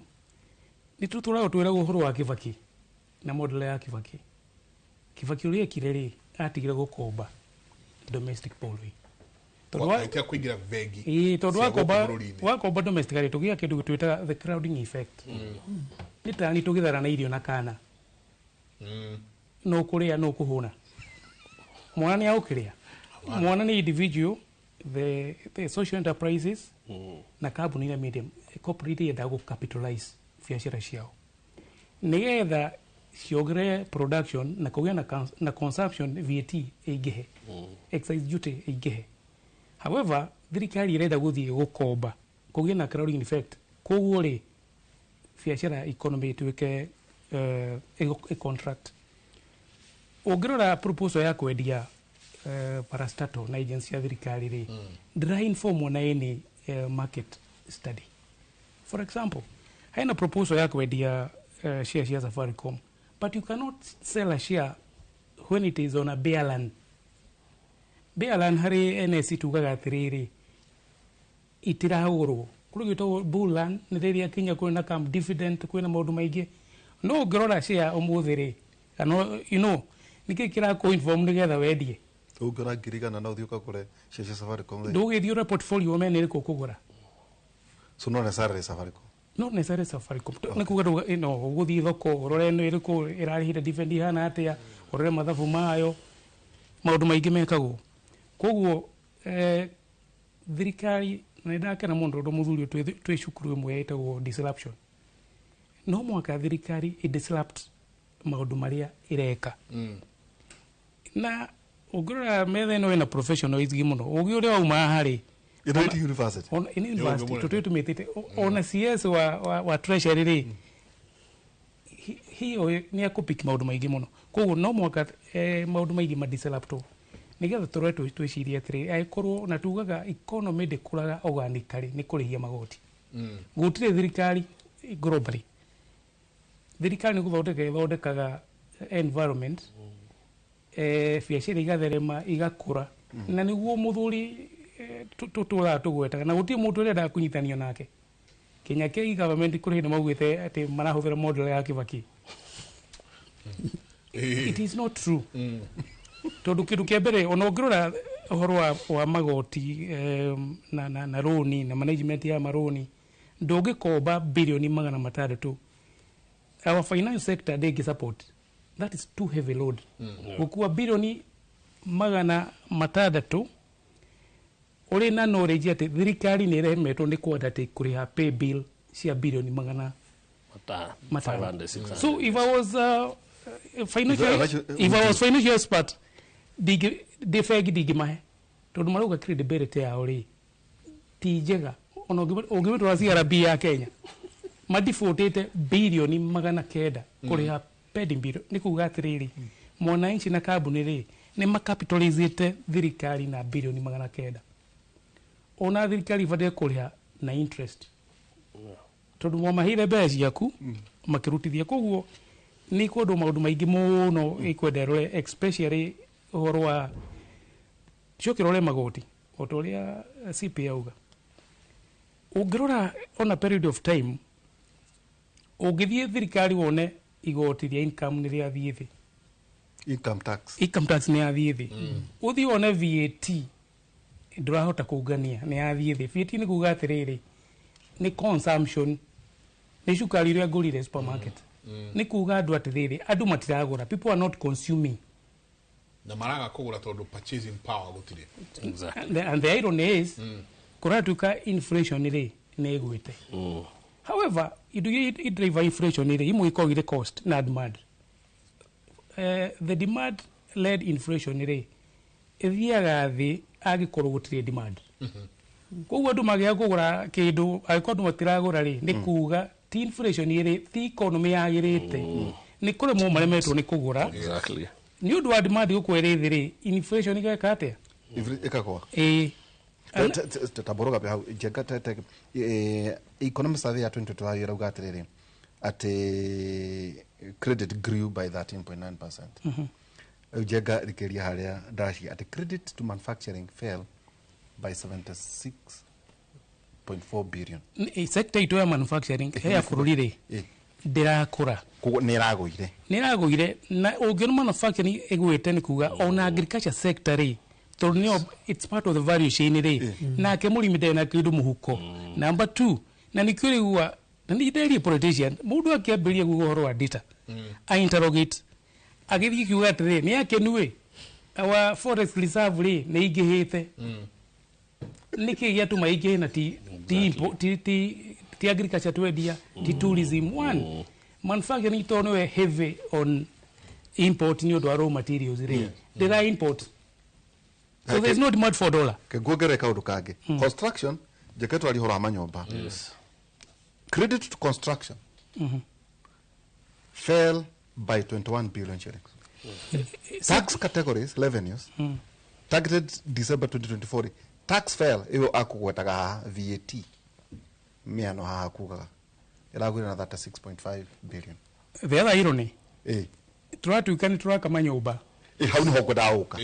ni tutura utwira guhuru wa Kibaki na model ya Kibaki uria kireri atigira gukomba domestic borrowing tondu kuingira vengi tondu wakomba domestically tugia kindu twita the crowding effect ni tugithara na irio na kana no kuria no kuhuna mwana ni aukiria mwana ni individual the social enterprises na carbon ile medium corporate ya dago capitalize biashara ciao nigetha ciogre production na kugia na consumption VAT eigehe excise duty eigehe. However thirikari irenda guthie gukomba kugia na crowding effect koguo ri biashara economy tuike a contract ugirora proposal ya kwendia parastatal na agency ya thirikari ri dry inform ona any market study. For example, haina proposal ya kwendia shares ya Safaricom, but you cannot sell a share when it is on a bare land. Bare land hari NSC tugaga atiriri itirahurwo kurugito bull land ni riria Kenya kwina kam dividend kwina maundu maingi no ngirora share umuthiri kana nikikira ko inform nigetha wendie ungora ngirigana na uthiuka kure share Safaricom ndugithio portfolio mene riko kugura so no necessarily Safaricom nikuga guthii thoko urore no iriku irarihire dividend hana atia urore mathabu mayo maundu maingi mekagwo koguo thirikari ndakena mundu ndo muthuri twi cukuru imwe etagwo disruption no mwaka thirikari disrupt maundu maria ireka na ugura methe no ina professional izgi muno ugi uria uma hari university in university tutumetete ona CS wa treasury ri hiyo ni akupiki maundu maingi muno koguo no mwaka maundu maingi ma disrupt nigetha turwe twicirie atiri aikorwo na tugaga economy ndikuraga organically ni kurihia magoti gutire thirikari globally thirikari ni guthondekaga environment biashara igatherema igakura na niguo muthuri tutura tugwetaga na gutie mundu urenda kunyitanio nake Kenya ke government kuri na maugite ati marahuthira model ya Kibaki it is not true tondu kindu kia mbere onongirora uhoro wa magoti na roni na management ya maroni ndugikomba bilioni 600 our financial sector they support that is too heavy load gukua bilioni 600 uri na knowledge ati thirikari ni remetwo ni kwenda ti kuriha pay bill cia bilioni 500 so if I was financial expert defegi digimahe tondu maruga credibility ya uri ti njega ona ungibitwa CRB ya Kenya madifotete bilioni 900 kuriha pending bill ni kuga atiriri mwananchi na kambuni ri ni makapitalizite thirikari na bilioni 900 ona thirikari ibatiĩ kũrĩha na interest tondũ mwamahire mbeca ciaku makĩrutithia koguo nĩ kũndũ maũndũ maingĩ mũno ikwenda rore especially ũhoro wa cokĩrore magoti o ta ũrĩa CP auga ũngĩrora on a period of time ũngĩthiĩ thirikari wone igoti rĩa income nĩ rĩathiĩ thĩ income tax nĩ yathiĩ thĩ ũthiĩ wone VAT ndũrahota kũngania nĩ yathiĩ thĩ VAT nĩ kuuga atĩrĩrĩ nĩ consumption nĩ cukari ũrĩa ngũrire supermarket nĩ kuuga andũ atĩrĩrĩ andũ matiragũra people are not consuming na maraga kugura tondũ purchasing power gutire exactly and the irony is kuratuka inflation rĩ nĩ ĩgwĩte however it drive inflation rĩ imwe ikogire cost na demand the demand led inflation rĩ ithiaga thĩ agĩkorwo gũtirĩ demand koguo andũ magĩa kũgũra kĩndũ agĩkorwo andũ matiragũra rĩ nĩ kuuga ti inflation rĩ ti economy yagĩrĩte nĩ kũremwo maremetwo nĩ kũgũra exactly ni ũndũ wa demand gũkwĩrĩ thĩ rĩ inflation igeka atĩa ikagwa taboroga bya jenga tete economy survey ya 2022 irauga atĩrĩrĩ atĩ credit grew by 13.9%. Jenga rikeria harĩa ndashi atĩ credit to manufacturing fell by 76.4 billion. Sector ito ya manufacturing ya bũrũri rĩ ndirakũra nĩ ĩragũire na ũngĩona manufacturing ĩgwĩte nĩ kuga ona agriculture sector rĩ tondũ it's part of the value chain rĩ nake mũrĩmi ndarĩ na kĩndũ mũhuko. Number 2 na nĩ kĩrĩgua na nĩ ndĩrĩ politician mũndũ akĩambĩrĩria guo ũhoro wa data interrogate agĩthiĩ kiuga atĩrĩ nĩ akenue our forest reserve rĩ nĩ ingĩhĩte nĩkĩ gĩatũma ingĩhe na ti agriculture twendia ti tourism one manufacturing tondũ we heavy on import nĩ ũndũ wa raw materials rĩ ndĩra import so there's no demand for dollar kĩngũngere kaũndũ kangĩ construction njeketwo arĩ horo wa manyũmba credit to construction fell by 21 billion shillings. Tax categories revenues targeted December 2024 tax fell iyo akugwetaga VAT miano ha kugaga iragwira na 36.5 billion. The other irony turatuika ni turaka manyumba hau ni hoko dauka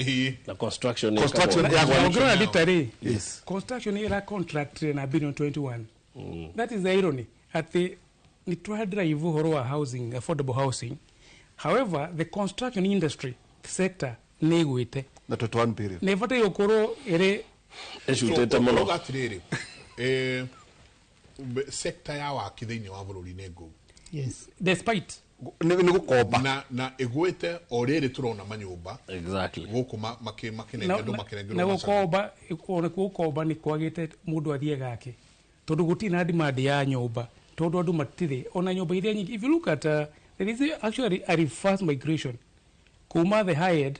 na construction ya ditare construction era contract na billion 21 that is the irony at the ni drive horo wa housing affordable housing. However, the construction industry sector negwite na 21 billion nevata yokoro ere eshutete muno gatiriri sector ya waki thĩinĩ wa bũrũri nĩ ngũ yes despite nĩ gũkomba na ĩgwĩte o rĩrĩ tũrona manyũmba exactly gũkũ makinenge andũ makinenge na gũkomba ona gũkomba nĩ kwagĩte mũndũ athiĩ gake tondũ gũtirĩ na demand ya nyũmba tondũ andũ matirĩ ona nyũmba iria nyingĩ if you look at there is actually a reverse migration kuma the high end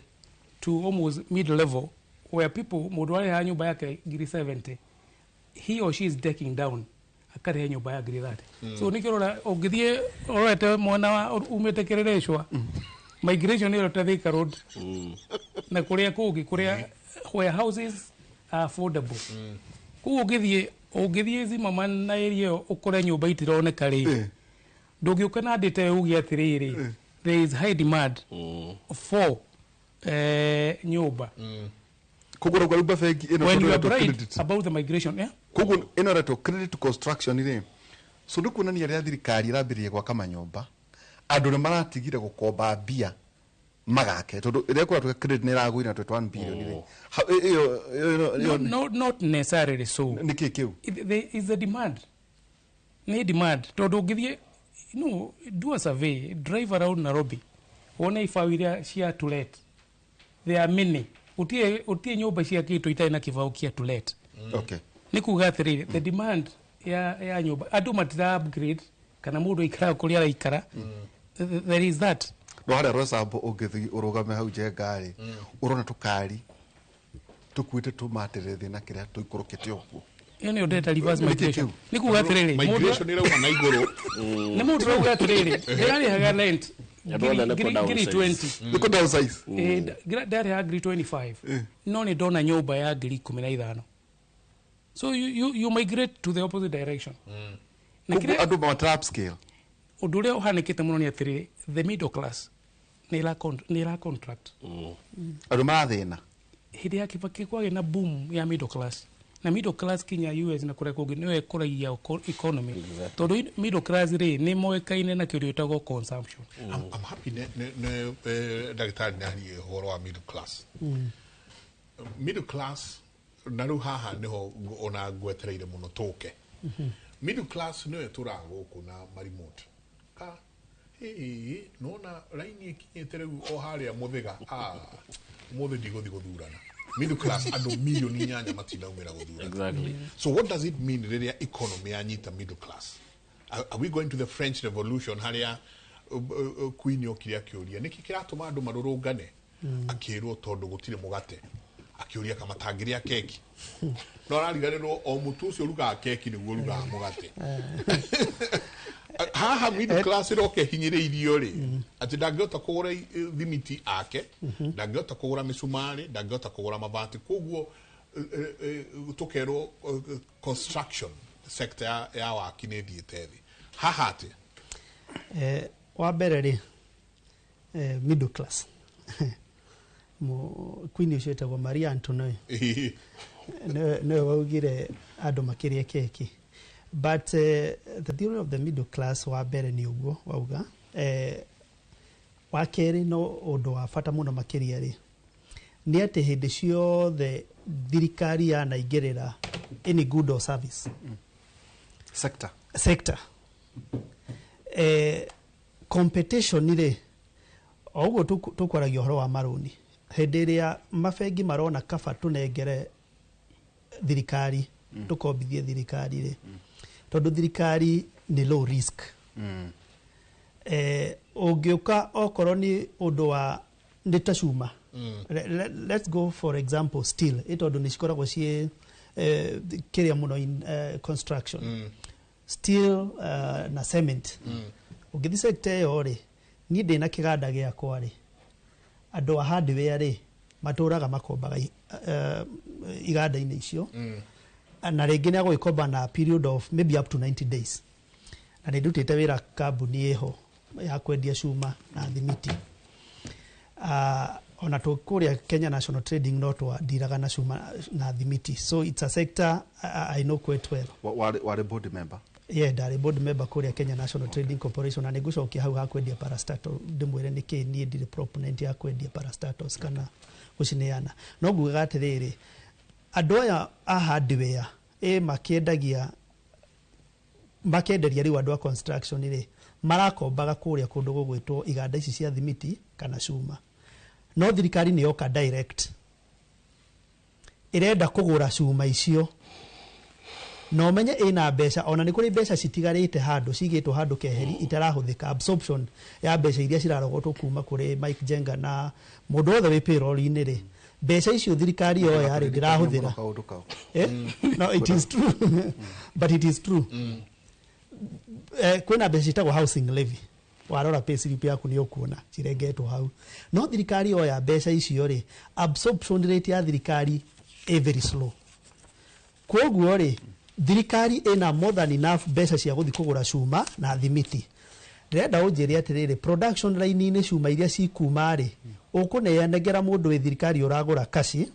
to almost mid level where people mũndũ arĩ ha nyũmba yake ngiri 70 he or she is decking down akarĩha nyũmba ya ngiri 30 so nĩkĩrora ũngĩthiĩ ũrorete mwena umĩte kĩrĩrĩcwa migration ĩyo ta Thika Road na kũrĩa kũngĩ kũrĩa where houses are affordable kũu ũngĩthiĩ Zimmerman na area ũkore nyũmba itironeka rĩ ndũngĩũka na ndĩte uge atĩrĩrĩ there is high demand for nyũmba kugura kwa ruba fegi when you are right about the migration kugu ino to credit to construction ire so ndukuonania rĩa thirikari irambĩrĩria gwaka manyũmba andũ nĩ maratigire gũkomba mbia magake tondũ ĩrĩa kũratuka credit nĩ ĩragũira 21 billion ire not necessarily so nĩkĩ kĩu there is a demand nĩ demand tondũ ũngĩthiĩ do a survey drive around Nairobi wone ibaũ iria cia to let there are many utie nyũmba ciakĩtwo itarĩ na kĩbaũ kĩa to let okay nĩ kuga atĩrĩrĩ the demand ya nyũmba andũ matira upgrade kana mũndũ aikara kũrĩa araikara there is that no harĩa rosambo ũngĩthiĩ ũrũgame hau njengarĩ ũrona tũkari tũkuĩte tũmatĩrĩre thĩ na kĩrĩa tũikũrũkĩte ũguo iyo nĩ ndeta reverse migration nĩ kuga atĩrĩrĩ migration ĩrauma na igũrũ nĩ mũndũ rauga atĩrĩrĩ ndĩrarĩhaga rent ngiri 20 nĩkũ downsize ndĩrarĩhaga ngiri 25 no nĩ ndona nyũmba ya ngiri 15 So you migrate to the opposite direction. Na Kugu andu ma trap scale. Undu uria uhanikite muno ni atiri the middle class ni la contract. Andu marathina. Hidi ya Kibaki kwage na boom ya middle class. Na middle class Kenya US na kure kugi niwe kuragia economy. Tondu middle class ri ni moekaine na kirio tago consumption. I'm happy dagitari nani horo wa middle class. Middle class naru haha niho ona gwetereire muno toke. Middle class niwe turago kuna marimot. Ka nona raini ikinyete riu o haria muthiga muthe ndigothi guthurana. Middle class ando milioni nyanya matina umira guthurana. Exactly. So what does it mean riria economy anyita middle class? Are we going to the French Revolution haria Queen okiria kiuria niki kiratuma andu marurungane akirwo tondu gutire mugate akiuria kama tangiria keki no rariganirwo o mutu ucio ruga keki niguo ruga mugate haha middle class roke hinyiriirio ri ati ndangihota kugura thimiti ake ndangihota kugura misumari ndangihota kugura mabati koguo tukerwo construction sector ya waki ni thiete thi haha ati wa mbere ri middle class Queen ucio etagwo Maria Antoinette no waugire andu makirie keki but the theory of the middle class wa mbere ni uguo wauga wa keri no undu wa bata muno makiria ri ni ati hindi ciothe thirikari yanaingirira any good or service sector competition ri oguo tukwaragia horo wa maruni hindi iria mabengi marona kaba tunengere thirikari tukombithie thirikari ri tondu thirikari ni low risk ungiuka okorwo ni undu wa ni tacuma let's go for example steel itondu ni cikoragwo cie kiria muno in construction steel na cement ungithi sector iyo ri ni ndina kiganda giakwa ri andu a hardware ri maturaga makombaga iganda-ini icio na ringi ni agoikomba na period of maybe up to 90 days na ni ndutite wira kambuni iho ya kwendia cuma na thimiti ona tukuria Kenya National Trading not wa diraga na cuma na thimiti so it's a sector I know quite well. Were board member? Yeah, ndari board member kuria Kenya National Trading Corporation na nigucokia hau ha kwendia parastatal ndimwire niki ni ndire proponent ya kwendia parastatals kana gucineana no nguga atiriri andu aya a hardware makiendagia makenderia riu andu a construction ri marakombaga kuria kundu gugwitwo iganda ici cia thimiti kana cuma no thirikari ni yoka direct irenda kugura cuma icio no menye ina mbeca ona ni kuri mbeca citigarite handu cigitwo handu keheri itarahuthika absorption ya mbeca iria cirarogotwo kuma kuri Mike Jenga na mundu othe wi payroll-ini ri mbeca icio thirikari yo yari ndirahuthira no it is true but it is true kwina mbeca citagwo housing levy warora pay slip yaku ni ukuona cirengetwo hau no thirikari yo ya mbeca icio ri absorption rate ya thirikari very slow koguo ri thirikari ina more than enough mbeca cia guthi kugura cuma na thimiti ndenda unjiri atiriri production line ini cuma iria cikuma ri ukuneanegera mundu wi thirikari uragura kaci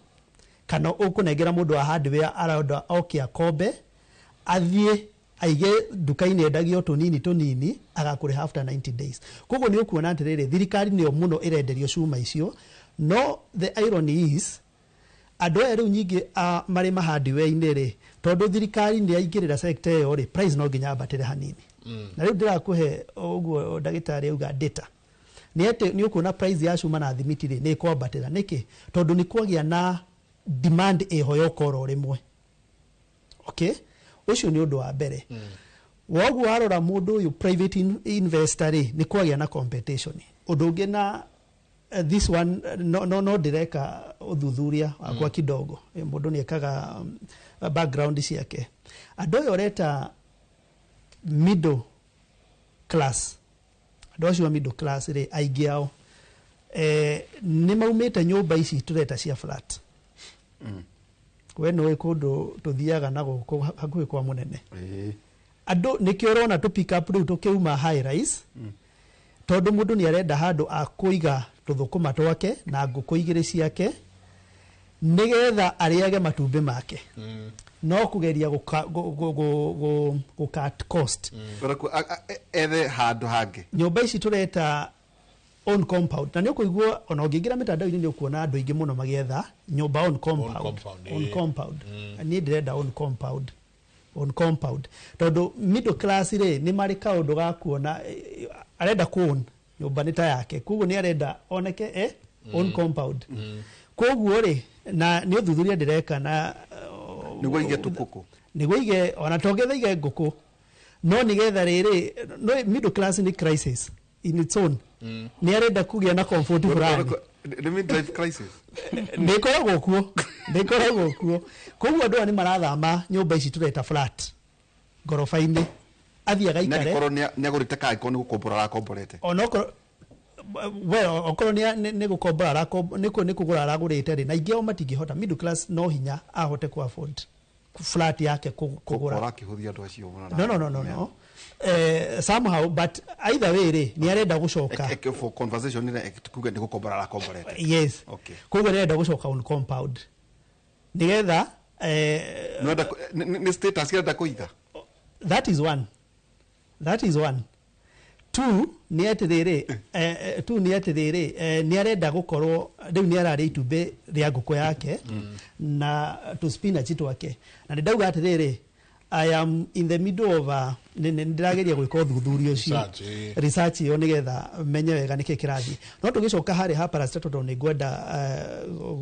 kana ukunegera mundu wa hardware aroda okia kombe athie aige duka-ini endagio tunini agakure after 90 days koguo ni ukuona atiriri thirikari niyo muno irenderio cuma icio no the irony is andu aya riu nyingi mari mahardware-ini ri tondu thirikari ni yaingirira sector iyo ri price no nginya batire hanini na riu ndirakuhe uguo ndagitari auga data ni ati ni ukuona price ya cuma na thimiti ri ni kwambatira niki tondu ni kwagia na demand iho yokoro rimwe okay ucio ni undu wa mbere wogu warora mundu uyu private investor ri ni kwagia na competition undu ungi na this one no direka uthuthuria akwa kidogo mundu ni ekaga background ciake andu yo reta middle class andu acio middle class ri aigi ao ni maumite nyumba ici tureta cia flat we no kundu tuthiaga na guku hakuhi kwa munene andu nikio rona tu pick up riu tukiuma high rise tondu mundu ni arenda handu akuiga tuthukuma twake na nguku igiri ciake nigetha ariage matumbi make no kugeria gu cut cost ethe handu hangi nyumba ici tureta on compound na nä å kå igua ona å ngä ingä ra mä tandao-inä nä å kuona andå aingä må no magĩetha nyũmba on compound niä ndä renda on compound tondå middle class rä nä marä kaå ga kuona arenda kuon nyũmba nä ta yake koguo nä arenda oneke on compound koguo rä na nä å thuthuria ndä reka na nä guo ige tå nä guo ige ona tongetha ige ngũkũ no nä getha rä rä middle class nä crisis in its own ni arenda kugia na comfort fulani the midlife crisis ndikoragwo kuo koguo andu ani marathama nyumba ici tureta flat gorofa-ini athiaga ikare nekoro ni agurite kai ko ni gukombora ra komborete onoko well okoro ni gukombora ni kugura aragurite ri na ingeo matingihota middle class no hinya ahote ku afford flat yake kugura akihuthia andu acio no somehow but either way re ni arenda gucoka for conversation ni kuge ni gukombora ra komborete yes okay kuge ni arenda gucoka on compound nigetha ni status ya kuiga that is one two ni atiriri ni arenda gukorwo riu ni arari itumbi ria nguku yake na to spinach twake na ndauga atiriri I am in the middle of ndirageria gwika uthuthuria ucio research yo nigetha menye wega niki kirathi no tugicoka hari ha parastatal to nigwenda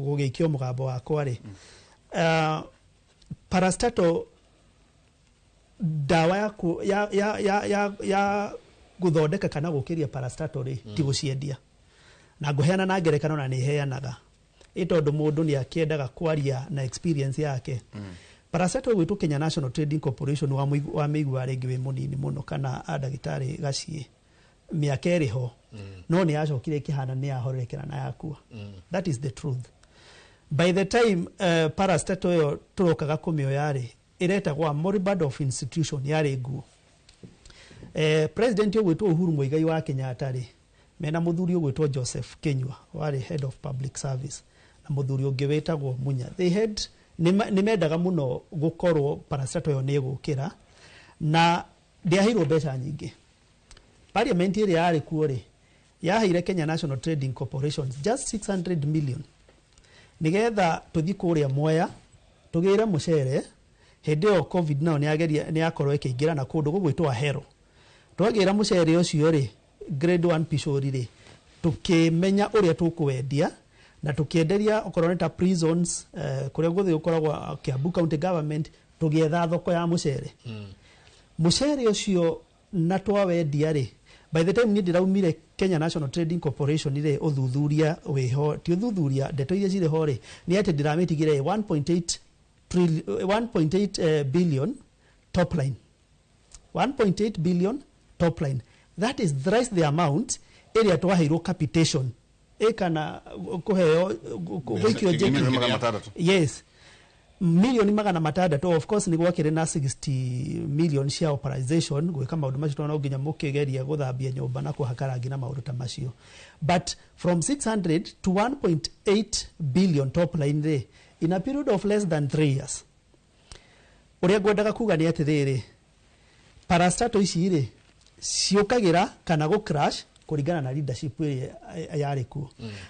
gugikio mugambo wakwa ri parastatal dawa ya guthondeka kana gukiria parastatal ri ti guciendia na nguheana na ngerekano na ni heanaga itondu mundu ni akiendaga kwaria na experience yake parastatal gwitu Kenya National Trading Corporation wa meigua ringi wi munini muno kana ndagitari gacie miaka iriho no ni acokire kihana ni ahorekera na yakua that is the truth by the time parastatal yo turokaga kumioya ri iretagwa moribund of institution yari nguo president yo gwitu Uhuru Muigai wa Kenya atari mena muthuri yo gwitu Joseph Kenywa wari head of public service na muthuri ungi wetagwo Munya they had nimendaga muno gukorwo parastatal yo ni gukira na ndiahirwo mbeca nyingi parliament iri yari kuo ri yaheire Kenya National Trading Corporation just 600 million nigetha tuthi kuria Mwea tugire mucere hindi yo covid now ni akorwo ikiingira na kundu gugwitwa Hero twagira mucere ucio ri grade 1 pishori ri tukimenya uria tukuwendia na tukienderia okorwo ta prisons kuria guthi ukoragwa Kiambu County Government tugietha thoko ya mucere mucere ucio na twawendia ri by the time ni ndiraumire Kenya National Trading Corporation ri uthuthuria wiho ti uthuthuria ndeto iria cire ho ri ni ati ndirametigire 1.8 billion top line 1.8 billion top line that is thrice the amount area twaheirwo capitation ekana kuheo gwikio jeki yes milioni magana matandatu of course ni gwakire na 60 million cia authorization gwika maundu macio twana nginya mukigeria guthambia nyumba na kuhakarangi na maundu ta macio but from 600 to 1.8 billion top line re in a period of less than 3 years uria ngwendaga kuga ni atiriri parastatal ici ri ciukagira kana go crash kuringana na leadership yari ku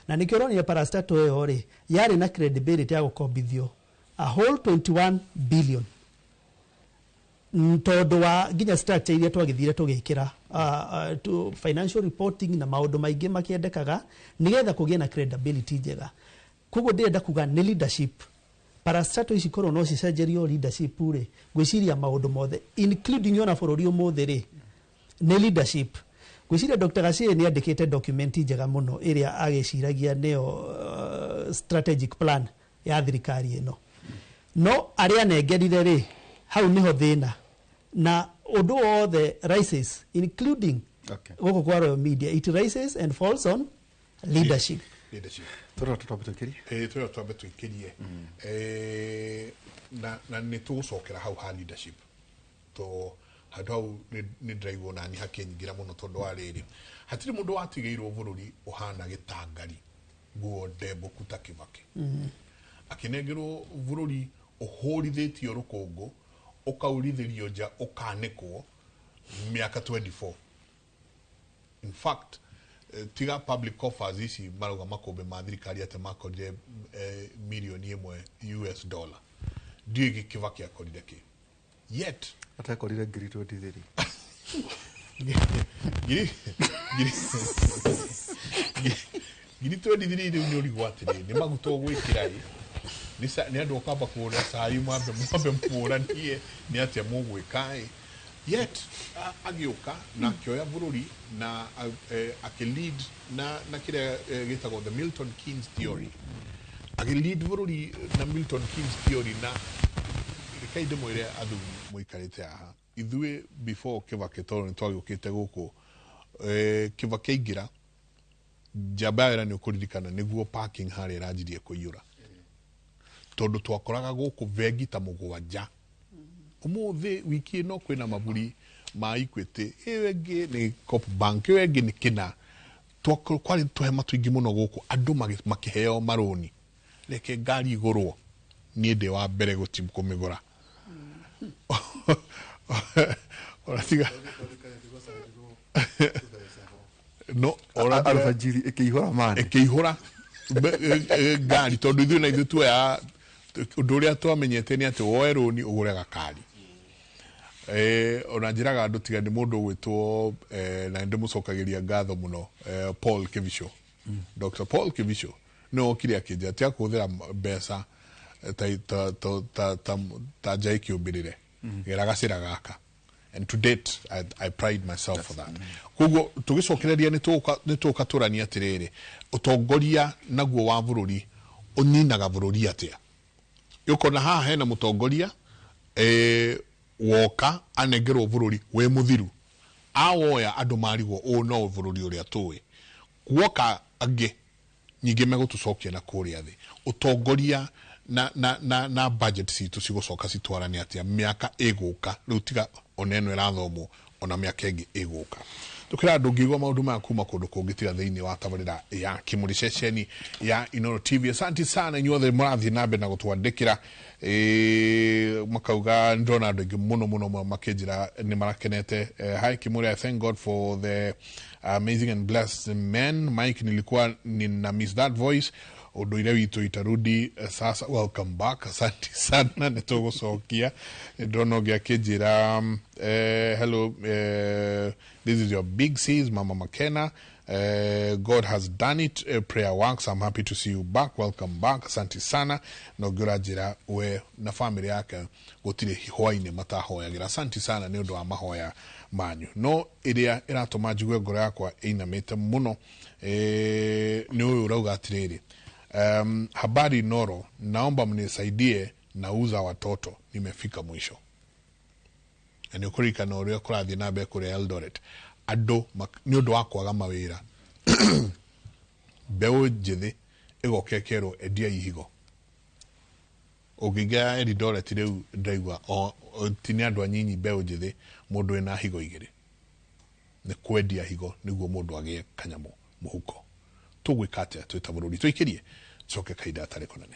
na nikio ronire parastatal yo ri yari na credibility ya gukombithio a whole 21 billion tondu wa nginya structure iria twagithire tugikira to financial reporting na maundu maingi makiendekaga nigetha kugia na credibility njega koguo ndirenda kuga ni leadership parastatal ici korwo no cicenjerio leadership ri gwiciria maundu mothe including yona bururi umuthe ri ni leadership gwiciria Dr. Gacie ni andikite document njega muno iria agiciragia neo strategic plan ya thirikari ino no aria nengerire ri hau niho thina na undu wothe rises including guku kwa Royal Media it rises and falls on leadership Twira twambe twikirie na nä tå gå cokera hau ha leadership to handå hau nä ndäraigwo nani hakenyingä ra må no tondå wa rä rä hatirä må ndå watigä irwo bå rå ri å hana gä tangari guo ndembo kuta kä bake akä nengerwo bå rå ri å hå rithä tio rå kå ngå å kaurithä rio nja å kanä kwo mä aka 24 in fact tiga public offers ici marauga makombe ma thirikari ate makorire milioni $1 US ndiä gä kä bake akorire kä yet atakorire ngiri 23 ngiri 23 rä u nä å rigwo atä rä nä maguta å gwä kä ra nä andå okamba kå ra cai mwambe må ranie nä atä må gwä kaä yet agä å ka na akä oya bå rå ri na akä lead na kä rä a gä tagwo the Milton Keynes theory akä lead bå rå ri na Milton Keynes theory na reke ndä mwä re athuri må ikarä te haha ithuä before kä bake tondå nä twagä å kä te gå kå kä bake aingä ra njamba ya nä å kå ririkana nä guo parking harä ĩranjirie kå iyå ra tondå twakoraga gå kå vengi ta må gwanja umuthi wiki ino kwina maburi ma Equity iyo engi ni Coop Bank iyo engi ni kina kwari tuhema twingi muno guku andu makiheo maroni reke ngari igurwo ni ndi wa mbere kumigura oratiga no ora alfajiri ikihura ngari tondu ithu na ithu tuya undu uria twamenyete ni ati woe roni ugure gakari ona njiraga andu tiga ni mundu gwitwo na ndi mucokagiria ngatho muno Paul Kivisho Dr. Paul Kivisho no okire akija tia kuthira mbeca ta jai kiumbirire geraga cira gaka and to date I pride myself for that kugo tugicokereria ni tuka turania atiriri utongoria naguo wa bururi uninaga bururi atia yuko na haha hena mutongoria woka anengerwo bururi we muthiru awoya andu marigwo o no bururi uria tuwe kuoka ange nyingi megutucokia na kuria thi utongoria na budget citu cigucoka citwarane atia miaka iguka riu tiga oneno irathomwo ona miaka ingi iguka tukira andu ngigwa maundu ma kuma kundu kungitira thiini wa tabarira ya Kimuri ceceni ya Inooro TV. Asante sana inyuothe murathi nambe na gutwandikira makauga ndona andu ingi muno makinjira ni marakenete. Hi Kimuri, I thank God for the amazing and blessed men. Mike, nilikuwa nina miss that voice. Unduire witu itarudi sasa. Welcome back. Asante sana nitugucokia ndono gia kinjira hello this is your big sis Mama Makena. God has done it. Prayer works. I'm happy to see you back. Welcome back. Asante sana. No gurajira we na family yake gutire hihoine matahoyagira. Asante sana ni undu wa mahoya manyu. No iria iratuma njigwe ngoro yakwa inamite muno ni uyu urauga atiriri habari Noro, naomba mnisaidie nauza watoto, nimefika mwisho. Ni ukurika na uria kurathi na be kuri Eldoret ando ni undu wa kwaga mawira bewo jithi igokekero edia ihigo ogiga Eldoret riu ndaigwa tini andu anyinyi bewo jithi mundu ena higo igiri ni kwendia higo niguo mundu agie kanyamo muhuko tugwikate twita bururi twikirie coke kaida atari konane.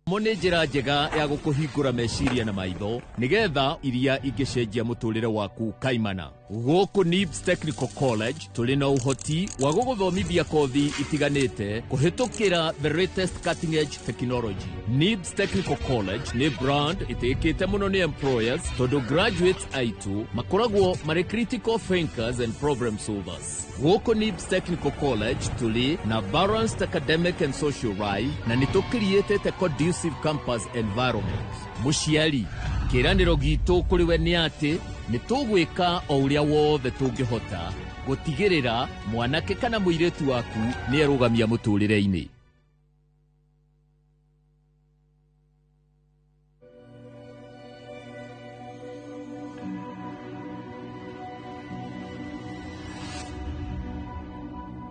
Mone njira njega ya gukuhingura meciria na maitho nigetha iria ingicenjia muturire waku kaimana. Guku NIBS Technical College tuli na uhoti wa guguthomithia kothi itiganite kuhitukira the latest cutting edge technology. NIBS Technical College ni brand itikite muno ni employers tondu graduates aitu makoragwo mari critical thinkers and problem solvers. Guku NIBS Technical College tuli na balanced academic and social life na nitukiriete a conducive campus environment. Muciari kiraniro gitu kuri we ni ati nitugwika o uria wothe tungihota gutigirira mwanake kana muiretu waku ni erugamia muturire-ini.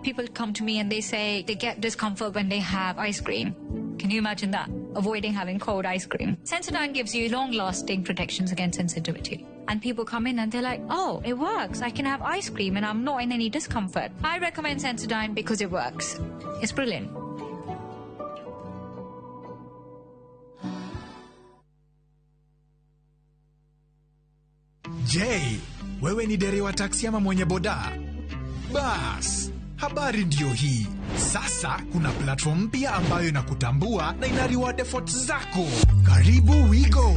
People come to me and they say they get discomfort when they have ice cream. Can you imagine that? Avoiding having cold ice cream. Sensodyne gives you long-lasting protections against sensitivity. And people come in and they're like, oh, it works. I can have ice cream and I'm not in any discomfort. I recommend Sensodyne because it works. It's brilliant. Je, wewe ni dereva taksi ama mwenye boda? Bas, habari ndio hii. Sasa kuna platform mpya ambayo inakutambua na ina reward efforts zako. Karibu WeGo.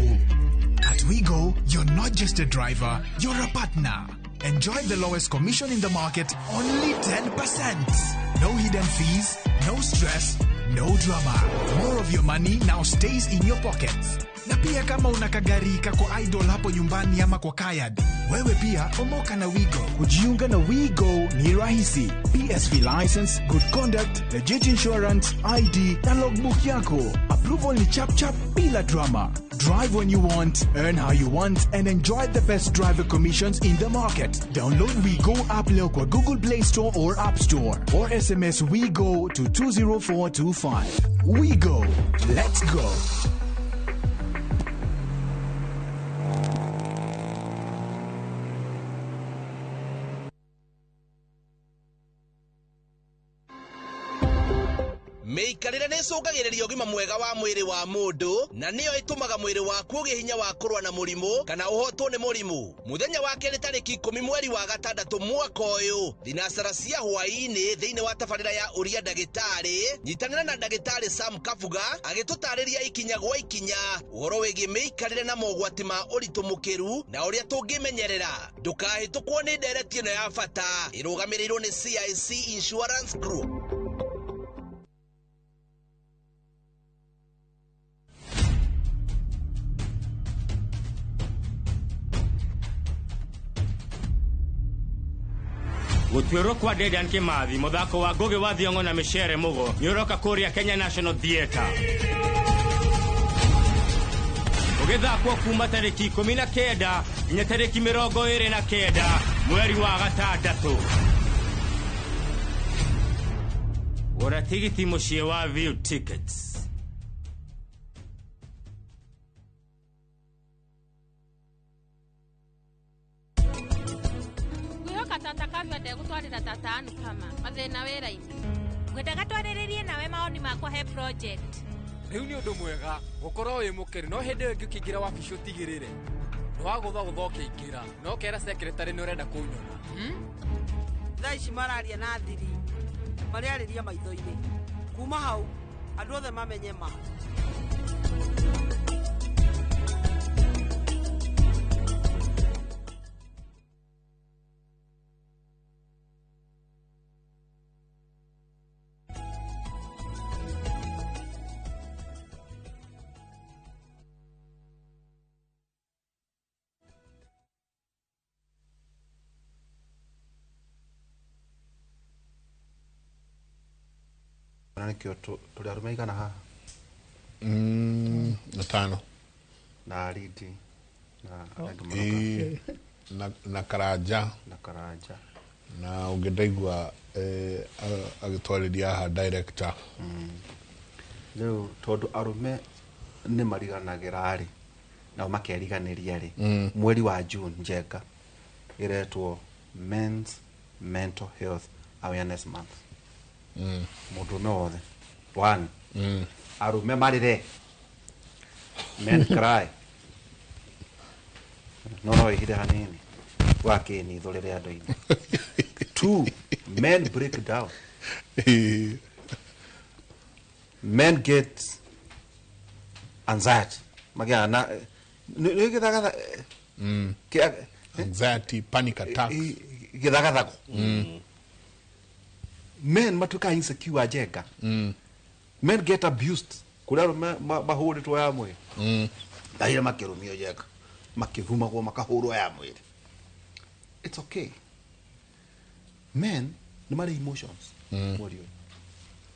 At WeGo, you're not just a driver, you're a partner. Enjoy the lowest commission in the market, only 10%. No hidden fees, no stress, no drama. More of your money now stays in your pockets. Na pia kama unakagari kako idol hapo nyumbani ama kwa kayad, wewe pia omoka na WeGo. Kujiunga na WeGo ni rahisi. PSV license, good conduct, legit insurance, ID na logbook yako. Approval ni chap chap bila drama. Drive when you want, earn how you want, and enjoy the best driver commissions in the market. Download WeGo app leo kwa Google Play Store or App Store, or SMS WeGo to 20425. WeGo, let's go. Meikarĩre nĩ ĩcũngagĩrĩria ũgima mwega wa mwĩrĩ wa mũndũ na nĩyo ĩtũmaga mwĩrĩ waku ũgĩe hinya wa kũrũa na mũrimũ kana ũhotwo nĩ mũrimũ. Mũthenya wa kerĩ tarĩki 10 mweri wa gatandatũ mwaka ũyũ, thinacara cia hwaĩ-inĩ thĩinĩ wa tabarĩra ya ũria ndagĩtarĩ, nyitanĩra na ndagĩtarĩ Sam Kabuga agĩtũtarĩria ikinya gwa ikinya ũhoro wĩgiĩ mĩikarĩre na mogwati ma ũritũ mũkĩru na ũrĩa tũngĩmenyerera. Ndũkahĩtũkwo nĩ ndereti ĩno ya bata ĩrũgamĩrĩirwo nĩ CIC Insurance Group. Gũtuĩrwo kwa Dedan Kimathi, mũthako wa Ngũgĩ wa Thiong'o na Mĩcere Mũgo nĩ ũroka kũrĩa Kenya National Theatre. Ũgĩthakwo kuma tarĩki 19 nginya tarĩki 29 mweri wa gatandatũ. Gũra tigiti mũciĩ wa View Tickets. Gũtwarĩra tata anu kama mathĩna wĩra-inĩ. Ngwendaga twarĩrĩrie nawe maoni makwa he project. Rĩu nĩ ũndũ mwega gũkorwo wĩ mũkĩri, no hĩndĩ ĩyo ĩngĩ ũkĩingĩra wabici ũtigĩrĩre nĩwagũthagũtha ũkĩingĩra no kera secretary nĩ ũrenda kũnyona. Thaa ici mararia na thiri mariarĩria maitho-inĩ. Kuma hau andũ othe mamenye ma. Nikio tuli arume igana haha? Na tano. Na Ridi. Na Karaja. Na ũngĩndaigua agĩtwarĩria haha director. Rĩu tondũ arume nĩ mariganagĩra rĩ nao makeriganĩria rĩ mweri wa June Njenga iretwo Men's Mental Health Awareness Month. Mũndũme wothe one arume marire men cry no ihire hanini wakini thorere andũ-inĩ. Two, men break down. Men get anxiety magana nĩgĩthagatha anxiety, panic attack, gĩthagathago. Men matuka insecure Njenga. Men get abused kuria mahũrĩtwo ya mwĩrĩ ndaire makĩrũmio Njenga makĩhumagwo makahũrwo ya mwĩrĩ. It's okay. Men nĩ marĩ emotions mwĩrĩ ũyũ,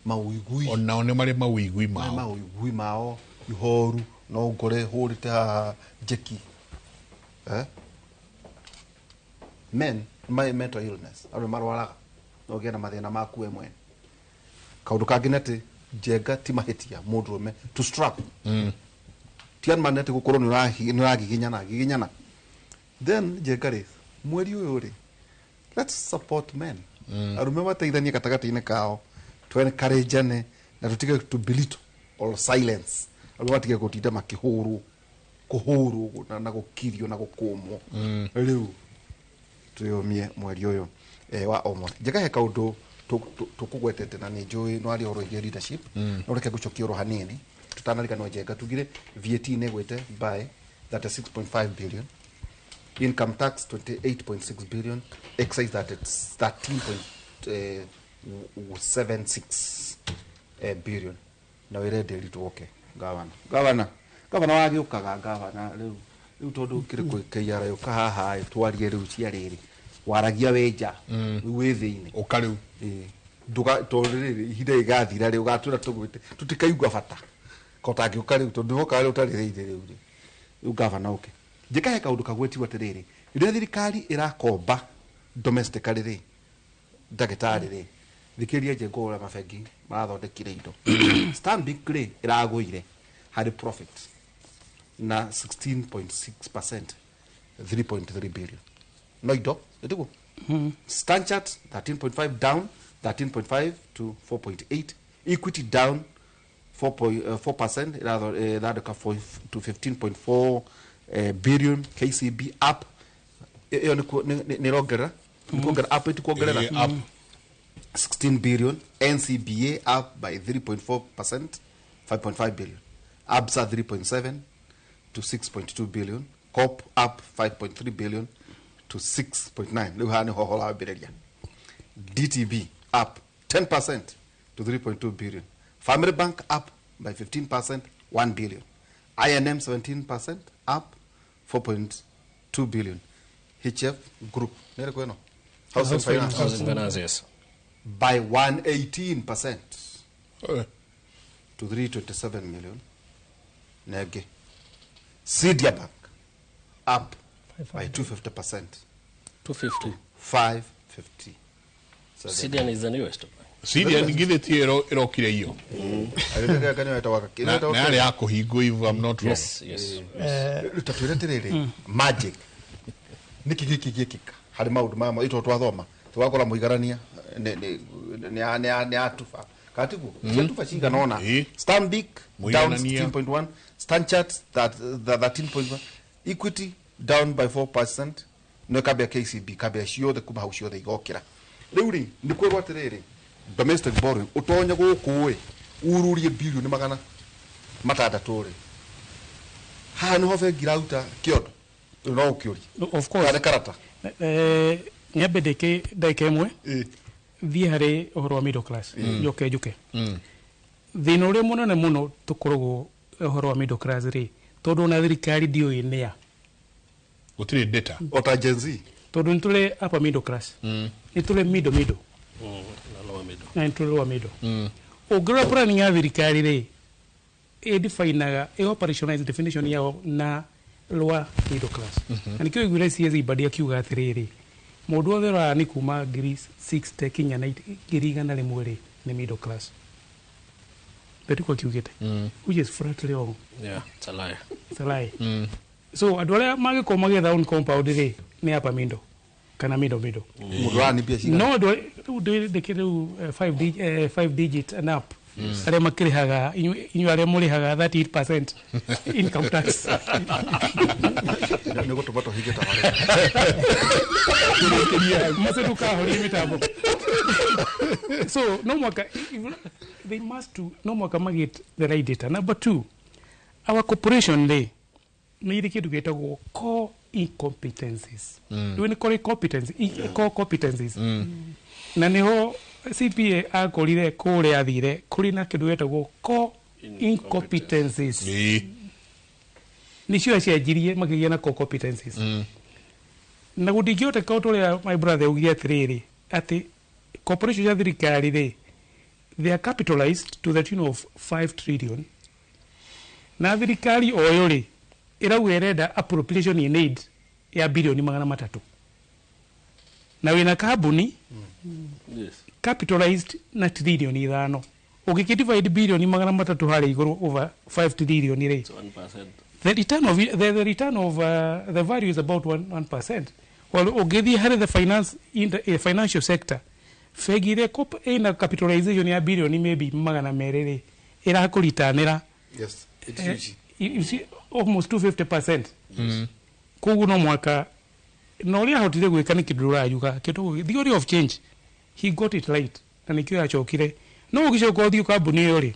mawĩigui onao nĩ marĩ mawĩigui mao ihoru no ngore hũrĩte haha njeki. Men my mental illness arĩ marwaraga no gena mathina maku we mwene kaundu kangi nati Njenga ti mahitia mundurume to strap tian manete gukorwo ni uragiginyana then Njenga ri mweri uyu ri let's support men arume mateithanie gatagati-ini kao to encourage na tutige to belittle or silence arume matige gutinda makihuru kuhuru na gukirio na gukumwo riu tuyomie mweri uyu wa omo Njenga he kaundu tukugwetete na ni njui no ari oro leadership no reke gucokia oro hanini tutanariganwa Njenga tugire VAT negwete by 36.5 billion, income tax 28.6 billion, excise that it's 13.76 billion. Na wire deli tuoke gavana wagi ukaga gavana riu tondu kire kwikaiara yuka haha twarie riu cia riri waragia wenja wi thiini ukariu nduga toriri ihinde igathira riu gatura tugwite tutikaigwa bata kotangi ukariu tondu hoka riu tari riire riu gavana uke Njenga he kaundu kagwetiwa atiriri ire thirikari irakomba domestically ri ndagitari ri thikiria Njenga ura mabengi marathondekire indo Stanbic ri iraguire hari profit na 16.6% 3.3 billion no indo ndiguo Stanchart 13.5 down 13.5 to 4.8 equity down 4% rather to 15.4 billion KCB up ni rogera up it kuongerera up 16 billion NCBA up by 3.4% 5.5 billion ABSA 3.7 to 6.2 billion COP up 5.3 billion to 6.9 leo hani hohola bireria DTB up 10% to 3.2 billion Family Bank up by 15% 1 billion INM 17% up 4.2 billion HF Group nere kweno House and Finance yes by 118% to 327 million nege Sidia Bank up by 250% 250 550 Sidia is the newest Sidia ngithe ti irokire iyo arĩrĩa kanyo etwa na ari akuhingo if I'm not wrong yes tutatuire tiriri magic niki gikika hari maundu mama ito twathoma twakora muigarania ni atufa katigu atufa chinga nona Stanbic down 16.1 Stanchart that 13.1 equity down by 4% no kabya KCB kabya ciothe kuma hau ciothe igokira riu ri ni kwirwa atiriri domestic borrowing utonya gukuwe ururie bilioni magana matandatu ri ha no hove girauta kiondo no ukiuri of course karata nyambe ndeke imwe thie hari uhoro wa middle class njuke thina uria munene muno tukoragwo uhoro wa middle class ri tondu na thirikari dio inea gutire data ota Gen Z tondu nitule upper middle class nitule middle na lower middle ugira planning ya thirikari ri definaga operationalize definition yao na lower middle class na nikio igure siezi ibadia kiuga atiriri mundu othe ra ni kuma ngiri 60 kinya na ngiri igana rimwe ri ni middle class betu kwa kiugite which is flatly wrong it's a lie so adwala mage ko mage down compound ri ni hapa middle kana middle mudwani pia shika no do de kiru 5 digit and up ale makiri haga inyu ale muri haga 38% income tax nego tomato higeta hale mase tukahori mitabo so no mwaka they must to no mwaka magit the right data. Number 2, our corporation lay ni kitu getagwo core incompetencies do we call it competencies na niho CPA akorire kure athire kuri na kitu getagwo core incompetencies nicio aciajirie magigia na core competencies na gudigiote kautoria my brother ugia atiriri ati corporation ya thirikari ri they are capitalized to the tune of 5 trillion na thirikari oyo ri irauga irenda appropriation in aid ya bilioni 300 na wina kambuni Yes. capitalized na trillion 5 ukikidivide billion 300 hari iguru over 5 trillion ire 1%. the return of the value is about 1%. Well, ugithi hari the finance in the financial sector fegire kop ina capitalization ya billion maybe 200 ira kuritanira. Yes, it's huge. You see almost 250%. Koguo no mwaka no ria hotire gwika ni kidura yuka kitu theory of change he got it right na nikio achokire no ugicoka uthio kambuni yo ri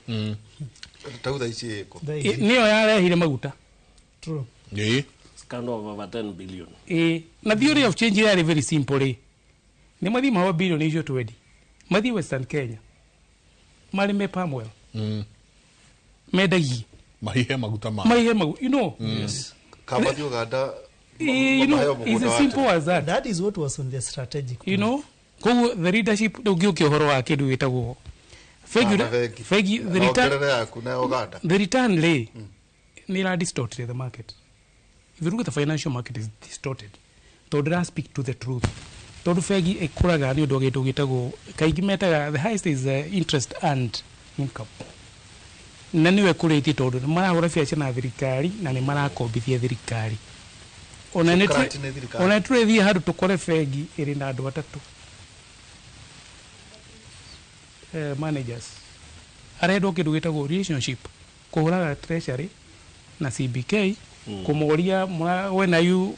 Tauda ici iko niyo yarehire maguta. True. Scandal of over 10 billion. Na theory of change is very simple. Ni mathi mawa billion icio twendi mathi Western Kenya marime palm oil medagi mahihe maguta you know. Yes. Kama dio gada you know, it's as simple as that. That is what was on the strategic plan. You know, koguo the leadership ndugio kihoro wa kindu witagwo fegi the return lay nira distorted the market. If you look at the financial market is distorted. Todra speak to the truth. Todu fegi ekuraga ni undu gitu gitagwo kaigi metaga the highest is interest and income. Na niwe kuriti todu marahura biacara na thirikari na ni marakombithia thirikari. Ona netre thie handu tukore fegi iri na andu atatu managers arendo kindu gitagwo relationship kuhuraga treasury na CBK kumuria when are you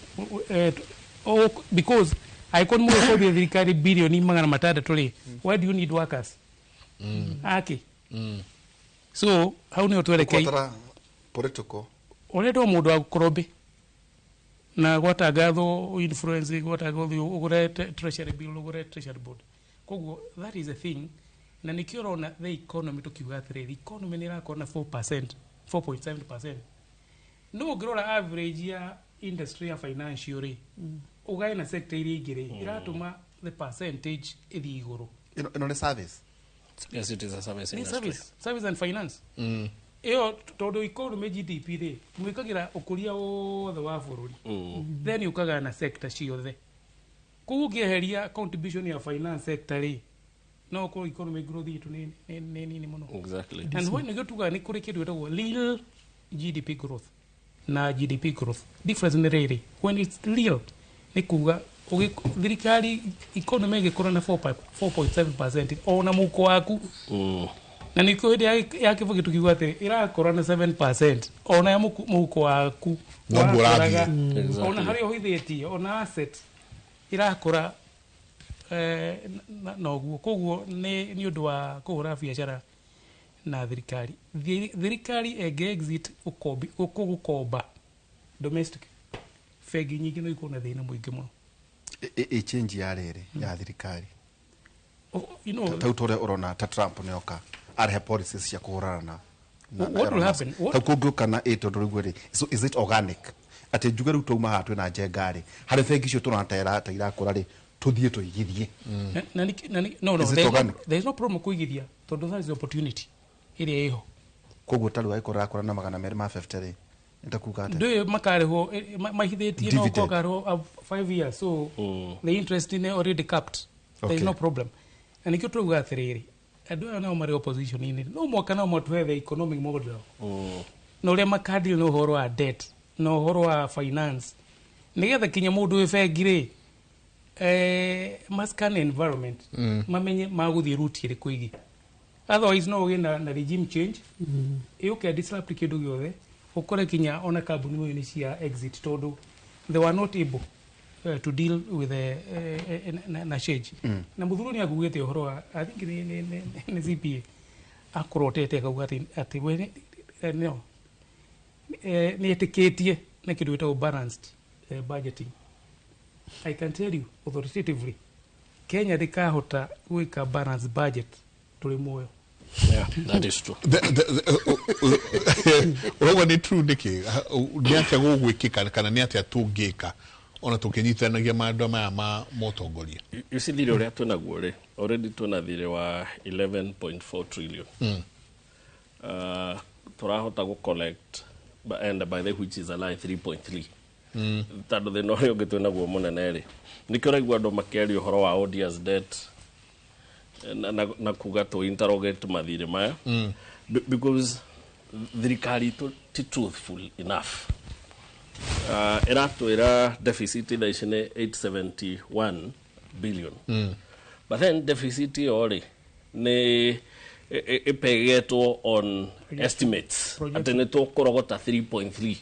because I couldn't move for the thirikari bilioni 600 ri why do you need workers aki so how ni otwerekei political oredo mundu akorobe na gwatangatho influence gwatangatho ugure treasury bill ugure treasury board koguo that is a thing na nikiorona the economy tukiuga atiriri economy ni rakona 4.7% no grora average ya industry ya financial ri ugae na sector iri igire iratuma the percentage ithi iguru ino ni service. Yes, it is a service industry. Service and finance. Iyo todo economy GDP ri mwikagira ukuria wothe wa bururi then ukaga na sector ciothe kugeheria contribution ya finance sector ri no ko economic growth itu ni muno. Exactly. And when you tuga ni kuri kidu etago real GDP growth na GDP growth difference ni riri when it's real ni kuga thirikari economy igikora na 4.7% ona muko waku na niko hidi yake vugi tukiwa ati irakora na 7% ona ya muko waku wakuraga ona hari ohitheti ona asset irakora noguo koguo ni undu wa kuhura biacara na thirikari ege exit ukoba domestic fegi nyingi no ikona thina muingi muno change ya rere ya thirikari you know tautore urona ta Trump ne oka arhe policies cia kuhurana what will happen takuguka na tondu rigwere so is it organic ati njuge ru tuma hatwe na njengari hari fegi cio turatera ta irakura ri tuthie tuigithie no there is no problem kuigithia tondu that is the opportunity iri iho koguo taru aikora kora na 250 ri ntakuga ate do makareho mahithetie no kokaro 5 years so the interest in already capped there is no problem and ikyo tuga athiriri adu na mari opposition ini no mwaka na mtu the economic model no le makadi no horo wa debt no horo wa finance nigetha kinya mundu wefegire maskan environment mamenye maguthi route iri kuigi otherwise no gina na regime change yuke disrupt kidu gyothe ukore kinya ona kambuni mo cia exit todo they were not able to deal with na change na muthuru ni agugete uhoro wa I think ni CPA akorotete akauga ati we no ni etiketie na kidu wetagwo balanced budgeting. I can tell you authoritatively Kenya dikahota gwika balanced budget tuli moyo. Yeah, that is true. Ogo ni true niki ni atia gugwikika kana ni atia tungika ona tukinyitanagia maundu maya ma motongoria. You see thire uria tunaguo ri already tuna thire wa 11.4 trillion. Turahota go collect and by the which is a line 3.3. tando thina uria ungi twina guo munene ri nikio raigua andu makiaria uhoro wa odious debt na kuga to interrogate mathire maya because thirikari ti truthful enough era deficit tha ici ni 871 billion but then deficit ori ni ipegetwo on estimates ati ni tukurogota 3.3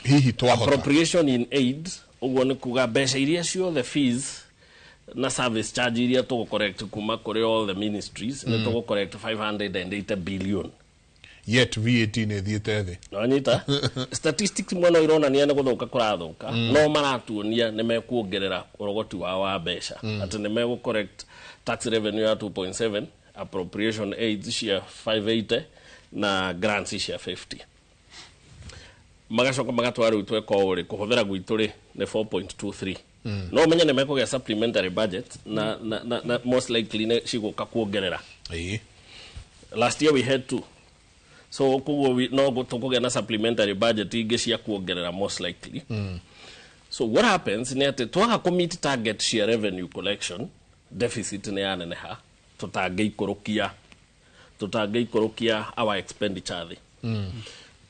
hihi twahota appropriation in aid uguo ni kuga mbeca iria ciothe fees na service charge iria tugu correct kuma kuri all the ministries ni tugu correct 580 billion yet VAT ne thiete thi no nyita statistics mwana irona ni guthuka kurathuka no maratuonia ni mekuongerera urogoti wa mbeca ati ni megu correct tax revenue ya 2.7 appropriation aids cia 580 na grants cia 50 magacoka magatwara utwe ko uri kuhuthira gwitu ri ni 4.23 no menye ne meko ya supplementary budget na most likely ne ciguka kuongerera last year we had to so kugo no tukuge na supplementary budget ingi cia kuongerera most likely so what happens ni ati twaga commit target cia revenue collection deficit ni yaneneha tutageikurukia our expenditure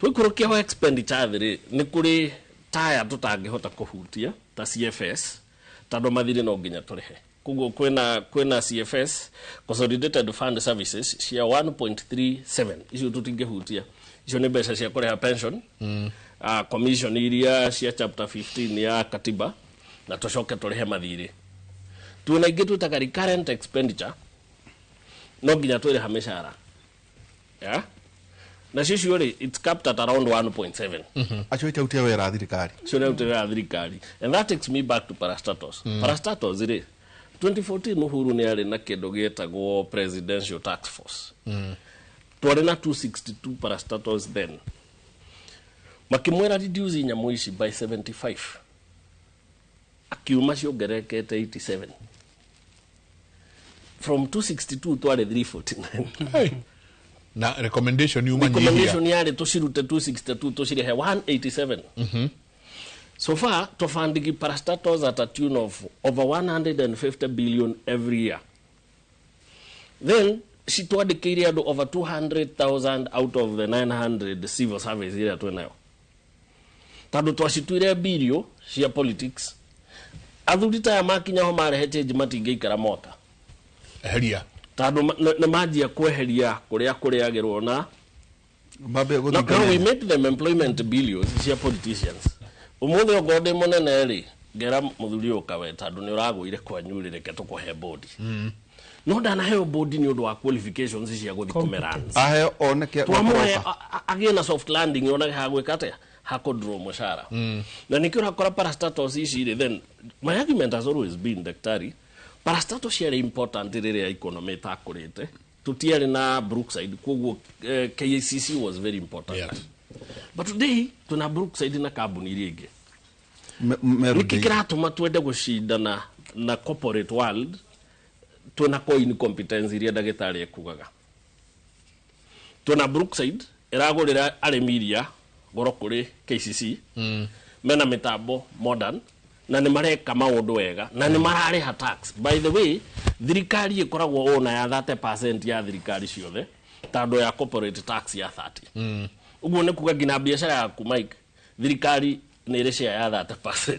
twikurukia our expenditure ni kuri taya tutangihota kuhutia ta CFS tando mathire no nginya turihe kugo kwena CFS consolidated fund services cia 1.37 icio tutingehutia icio ni mbeca cia kureha pension commission iria cia chapter 15 ya katiba na tucoke turihe mathire tuona ingi tutaka recurrent expenditure no nginya twire hamishara yeah na sisi yori it's capped at around 1.7 acho itautia wera thirikari so na utira thirikari and that takes me back to parastatos parastatos ire 2014 Uhuru ni ari na kindu gietagwo presidential tax force twari na 262 parastatos then makimwera reduce nyamu ici by 75 akiuma ciongerekete 87 from 262 twari 349 na recommendation yari tushirute 262 tushirihe 187 so far tofandigi parastatos at a tune of over 150 billion every year then she twadikiri ado over 200,000 out of the 900 civil service area twenayo tadu twashituire billion cia politics athurita ya makinya ho marehe matinge ikara mwaka eheria tadu na majia kweheria kuriagirwo na now we made them employment billions cia politicians umuthi ogode munene ri ngera muthuri ukawe tadu ni uragwire kwanyurire ke tukuhe body no ndana heo body ni undu wa qualifications cia guthi kumerans ahe oneke again a soft landing ona hagwika atia hakodro mushara na nikira kora parastatos ici then my argument has always been daktari parastatos are important rere ya economy ta kurite tutiere na Brookside koguo KCC was very important but today tuna Brookside na kabuni ringi nikikratuma twende gushindana na corporate world tuna coin competence iria dagitari ekugaga tuna Brookside iragurira aremiria goro kuri KCC mena mitambo modern na ni mareka maundu wega na ni marare ha tax by the way thirikari ikoragwo ona ya 30% ya thirikari ciothe tando ya corporate tax ya 30 uguo ne kuga gina biashara yaku Mike thirikari ni ire share ya 30%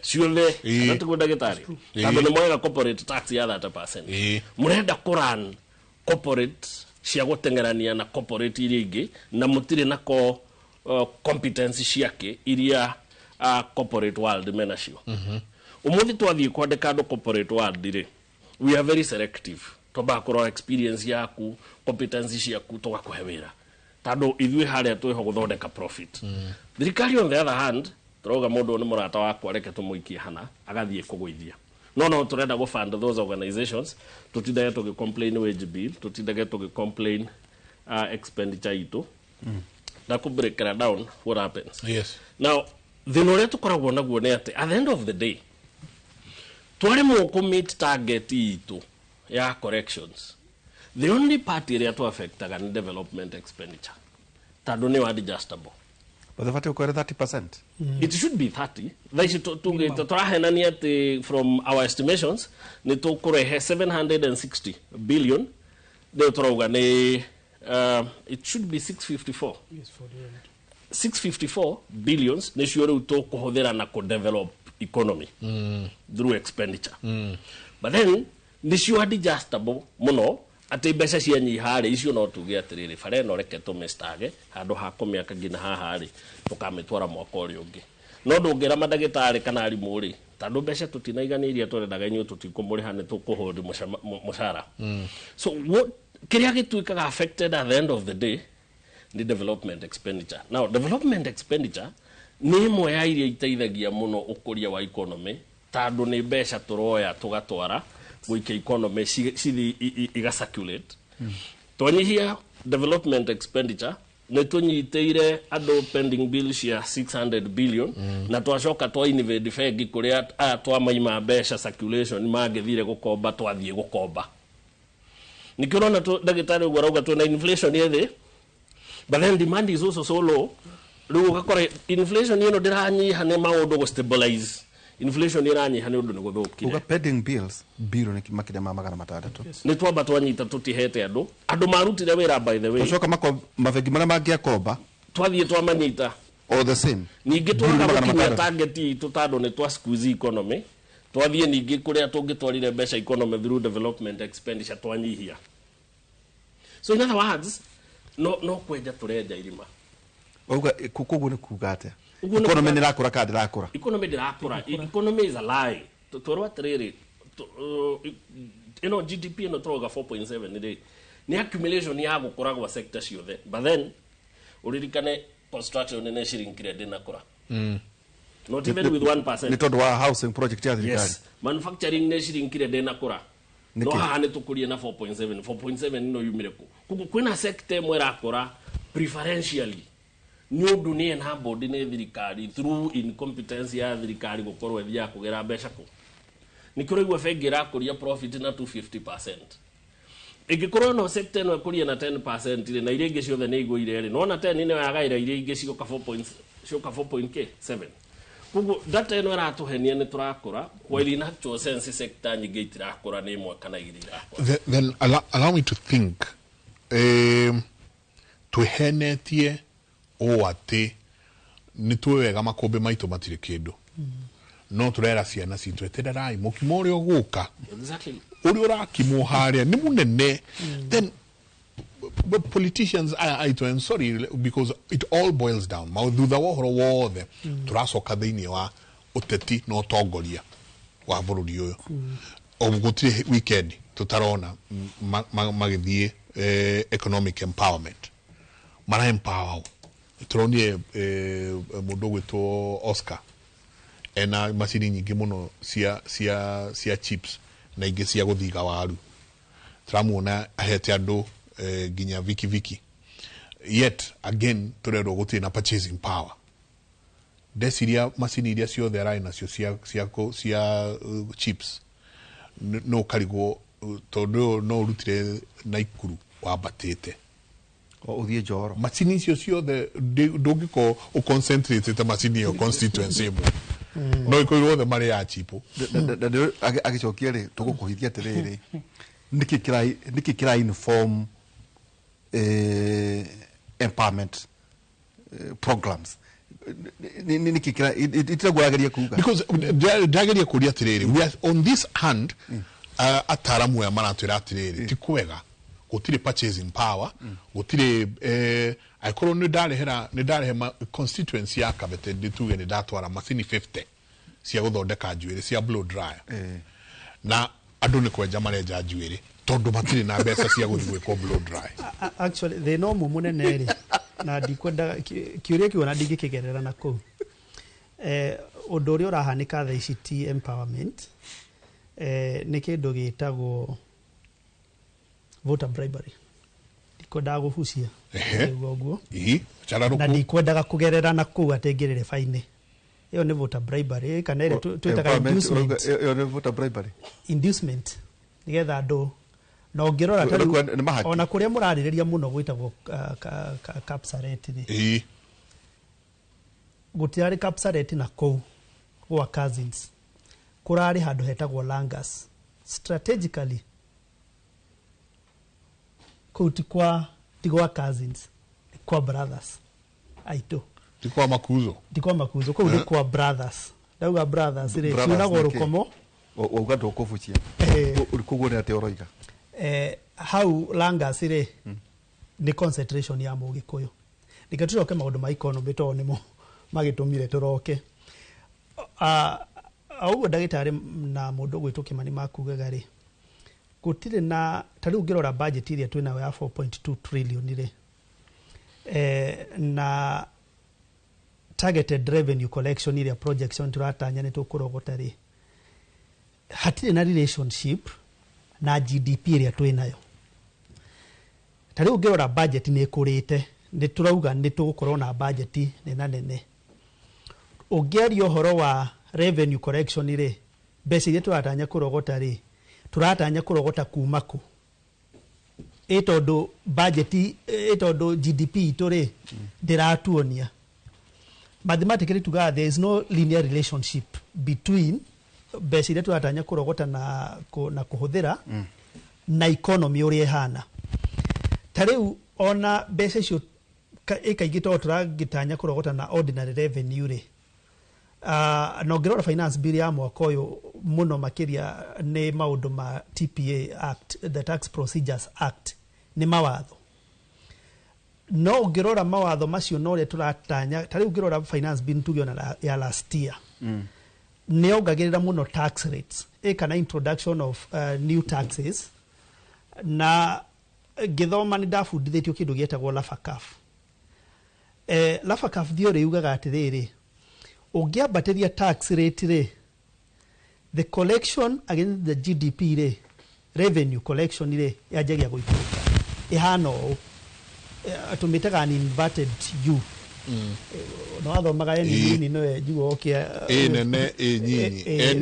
ciothe natukwenda gitari tando ni mwega corporate tax ya 30% murenda kuran corporate cia gutengerania na corporate iringi na mutire na competence ciake iria corporate world menacio umuthi twathie kwandika ndo corporate world ri we are very selective tobakoro experience yaku competence ciaku tugakuhe wira tando ithui haria twiho guthondeka profit thirikari on the other hand turoga mundu ni murata wakwa reke tumuikie hana agathie kugwithia no turenda go fund those organizations tutindage tugi complain wage bill tutindage tugi complain expenditure itu na ku break it down what happens now the lore tukoragwo naguo ni ati at the end of the day twari mu commit target itu ya corrections the only part area to affect aga development expenditure tado ni adjustable Bathafati ukwere 30%. It should be 30. Thaici turahenania ati from our estimations ni tukurehe 760 billion. Ndio turauga ni it should be 654. Yes, for the end. 654 billions ni cio riu tukuhuthira na ku develop economy through expenditure. But then ni cio digestible muno ati mbeca cia nyihari icio no tuge atiriri bare no reke tumistage handu ha kumiaka ngina haha ri tukamitwara mwaka uri ungi no ndungira madagitari kana arimu ri tandu mbeca tutinaiganiria turendaga inyu tutikumuriha ni tukuhudi mushara. So what kiria gituikaga affected at the end of the day the development expenditure. Now development expenditure ni imwe ya iria iteithagia muno ukuria wa economy tandu ni mbeca turoya tugatwara gwike economy cithi iga circulate. Twanyihia development expenditure ne tunyiteire ado pending bills ya 600 billion na twacoka twa invade fegi kuria twa maima mbeca circulation magithire gukomba twathie gukomba. Nikirona tu dagitari ugorauga tu na inflation yethi, but then demand is also so low. Riu gakora inflation yeno ndiranyiha ne maundu go stabilize. Inflation iranyiha ne undu ni guthukire. Uga pending bills billion makire ma magana matandatu. Ni twamba twanyita tutihete andu marutire wira by the way. Tucoka mako mavegi mara mangiakomba twathie twamanyita all the same. Ningi twaka target tutando ne twa squeeze economy. Twathie ningi kuria tungitwarire mbeca economy through development expenditure twanyihia. So in other words, no kwenja turenja irima. Uga kukugu ni kugate. Economy ni rakura kandi rakura. Economy ni rakura. Economy is a lie. Twerwa trere. GDP no troga 4.7 ni accumulation ya gukura gwa sector ciothe. But then uririkane construction ni shirinkire ndina kura. Not even with 1%. Ni tondu wa housing project ya thirikari. Yes. Manufacturing ni shirinkire ndina kura. No hane tukurie na 4.7. 4.7 no yumire ku. Kwina sector mwe rakura preferentially. New dunia na body ne thirikari through incompetence ya thirikari gukorwo thia kugera mbeca ku. Nikoro igwe fegera kuria profit na 250%. Igikorwo no sector no kuria na 10% ile na ile ingi ciothe ne igwire ri no na 10 ne yagaira ile ingi cioka 4.7. Kugo data eno ratuhenia ni turakura while in actual sense sector nyingi itirakura ni imwe kana igiri irakura. Then allow me to think tuhenetie o ati ni tuwega makombe maitu matire kindu no turera ciana citu etererai mukimo uri oguka exactly uri urakimo haria ni munene then politicians I'm sorry because it all boils down maudhutha wohoro wothe turacoka thiini wa uteti no tongoria wa bururi uyu ogutire weekend tutarona magithie economic empowerment mara empower turonie mundu gwitwo Oscar ena macini nyingi muno cia chips na ingi cia guthiga waru turamuona ahete andu ginya viki yet again turero gutire na purchasing power desiria macini iria ciothe arai nacio cia chips no karigo tondu no rutire na ikuru wabatite uthie njoro macini icio ciothe ndungiko u concentrate ta macini yo constituency imwe no ikoirwo the mari ya chipo agicokia ri tugukuhithia tiriri niki kira inform empowerment programs niki kira itiraguageria kuga because dageria kuria tiriri we are on this hand ataramu ya maratwira atiriri tikwega gutire purchasing power gutire aikoro ni darehe constituency ya kabete ndituge ni datwara macini 50 cia guthondeka njuiri cia blow dryer na andu ni kwenja marenja njuiri tondu matire na mbeca cia guthie kwa blow dryer. Actually they no munene ri na ndikwenda kiuria kiona ndingikigerera na ku undu uria urahanika tha ICT empowerment ni kindu gitagwo voter bribery ndikwenda guhucia guo na ndikwendaga kugerera na ku atengerere faini iyo ni voter bribery kana ile twitaga inducement iyo ni voter bribery inducement nigetha andu no ngirora tari ona kuria murarireria muno gwitagwo capsa rate ri gutiari Kapsaret na kou gwa cousins kurari handu hetagwo Langas strategically kutikwa tigwa cousins kwa brothers aito tikwa makuzo kou ni kwa brothers dauga brothers ri tuna gorukomo uga ndukubucia urikugune ate oroiga how Langas ri ni concentration ya Mugikuyu nikaturoke maundu ma economy to nimo magitumire turoke augo ndagitari na mundu gwitu Kimani makugaga ri gutire na tari ungirora budget iria twina ya 4.2 trillion ri na targeted revenue collection iria projection turatanya ni tukurogota ri hatire na relationship na GDP iria twinayo tari ungirora budget ni kurite ni turauga ni tugukorwo na budget nene ungiaria uhoro wa revenue collection ri mbeca iria turatanya kurogota ri turatanya kurogota kumaku itondo budget itondo GDP itore ndiratuonia mathematically tuga there is no linear relationship between mbeca iria turatanya kurogota na kuhuthira na economy uri ehana tariu ona mbeca icio ikaigito turagitanya kurogota na ordinary revenue ri no ngirora finance bill ya mwaka uyu muno makiria ni maundu ma TPA Act, the Tax Procedures Act, ni mawatho no ngirora mawatho macio no ria turatanya tari ngirora finance bill tugiona ya last year ni ongagirira muno tax rates kana introduction of new taxes na githoma ni ndafundithitio kindu gietagwo lafakaf lafakaf thiori yugaga atiriri ungiambatiria tax rate ri the collection against the GDP ri revenue collection ri yajagia guikuruka ihana atumitaga an inverted U no athomaga nini no jugo okia nene nyinyi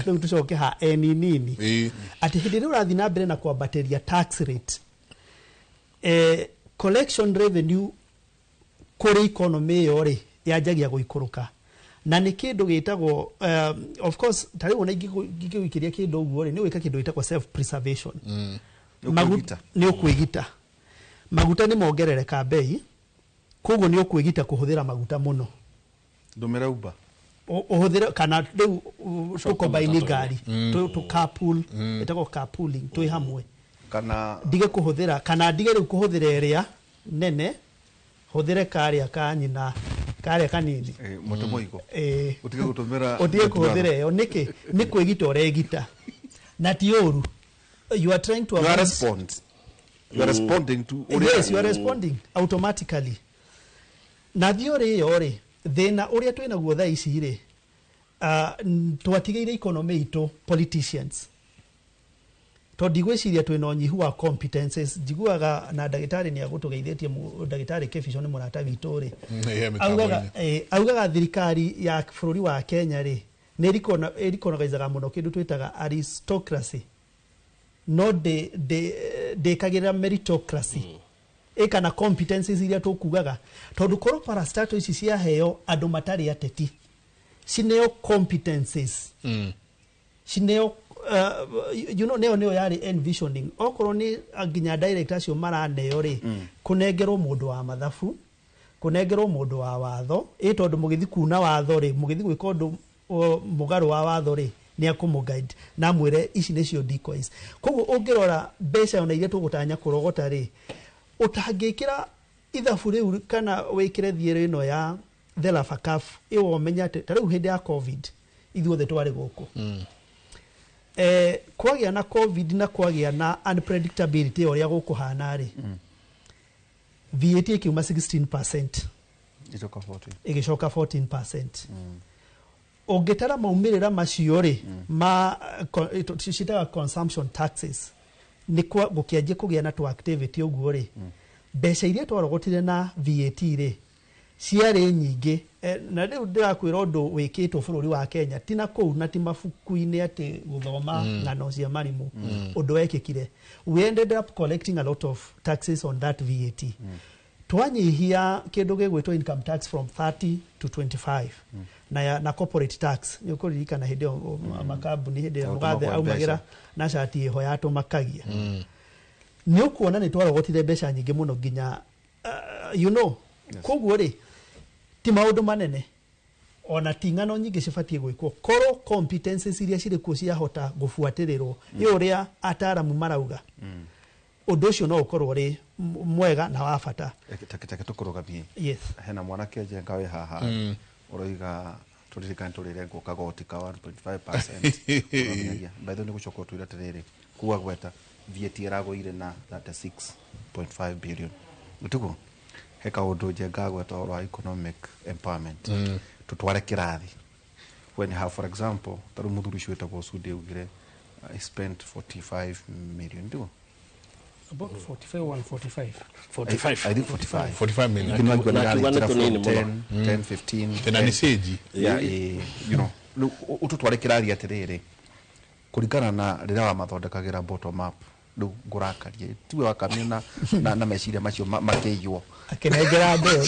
no tucoke ha nini ati hindi ru rathi na mbere na kwambateria tax rate collection revenue kuri economy yori yajagia guikuruka na ni kindu gitagwo of course tari wona ingiwikiria kindu uguo ni wika kindu gitagwo self preservation maguta ni ukwigita maguta ni mongerereka bei koguo ni ukwigita kuhuthira maguta muno ndumira uba uhuthira kana riu tukombaini ngari tu carpool etagwo carpooling twi hamwe kana dige kuhuthira kana dige riu kuhuthira area nene huthire karia kanyina karia kanini mutu moigo utige gutumira utige kuhuthira yo niki ni kwigita uregita na tiuru you are trying to you are responding to yes you are responding automatically na thiori yori thina uria twina guo tha ici ri twatigeire economy ito politicians to digweciria twina unyihu wa competences jiguaga na ndagitari ni agutugeithietie ndagitari Kefisho ni murata witu ri augaga thirikari ya bururi wa Kenya ri ni erikonagizaga muno kindu twitaga aristocracy no de kagira meritocracy ekana competencies iria tukugaga tondu korwo parastato ici cia heo andu matari ateti cineo competencies cineo you know neo yari envisioning okorwo ni nginya director cio maraneo ri kunengerwo mundu wa mathabu kunengerwo mundu wa watho tondu mugithi kuna watho ri mugithi gwika undu mugaru wa watho ri ni akumuguide na mwire ici nicio decoys koguo ungirora mbeca ona iria tugutanya kurogota ri utangikira ithabu riu kana wikire thiero ino ya the lafakaf iwo menyate tariu hindi ya covid ithuothe twari guku kwagia na covid na kwagia na unpredictability oria gukuhana ri VAT ikiuma 16% igicoka 14% ongitara maumirira macio ri ma citaga consumption taxes ni kwa gukianjia kugia na to activity uguo ri mbeca iria twarogotire na VAT ri ciari nyingi na riu ndirakwira undu wikitwo bururi wa Kenya tina kou na ti mabuku-ini ati guthoma ng'ano cia marimu undu wekikire we ended up collecting a lot of taxes on that VAT twanyihia kindu gigwitwo income tax from 30 to 25 na corporate tax ni ukuririkana hindi makambuni hindi mugathe aumagira na shati iho yato makagia ni ukuona ni twarogotire mbeca nyingi muno ginya koguo ri ti maundu manene ona tingano nyingi cibatie gwikwo koro competencies iria ciri kuo ciahota gubuatirirwo uria ataramu marauga undu ucio no ukorwo ri mwega na wa bata take tukurugamie yes hena mwanake jenga we haha uroiga turirikane turire nguka goti ka 1.5% by the way gucoka twira tiriri kuwa gweta VAT iragoire na 36.5 billion utuko heka undu jenga gweta oro economic empowerment tutware kirathi when have for example taru muthuri cweta go sude ugire I spent 45 million do about 45 I think 45 million kinu ngo na 10 15 tena ni seji ututware kirathi atiriri kurikana na rira wa mathondekagira bottom up ndu ngurakarie tiwe wakamina na meciria macio makeiywo akenegera ndeo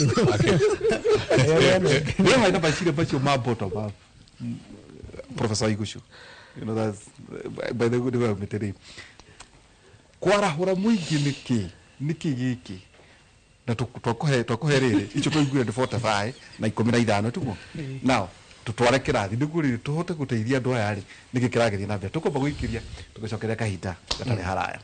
we haina meciria macio bottom up Professor Igushu that's by the good way meteri kwarahura muingi niki giki na twakohe riri icho twaiguire 45 na 15 tuko now tutware kirathi ndiguri tuhote guteithia andu aya ri niki kiragethi na mbere tukomba guikiria tugicokeria kahinda gatari haraya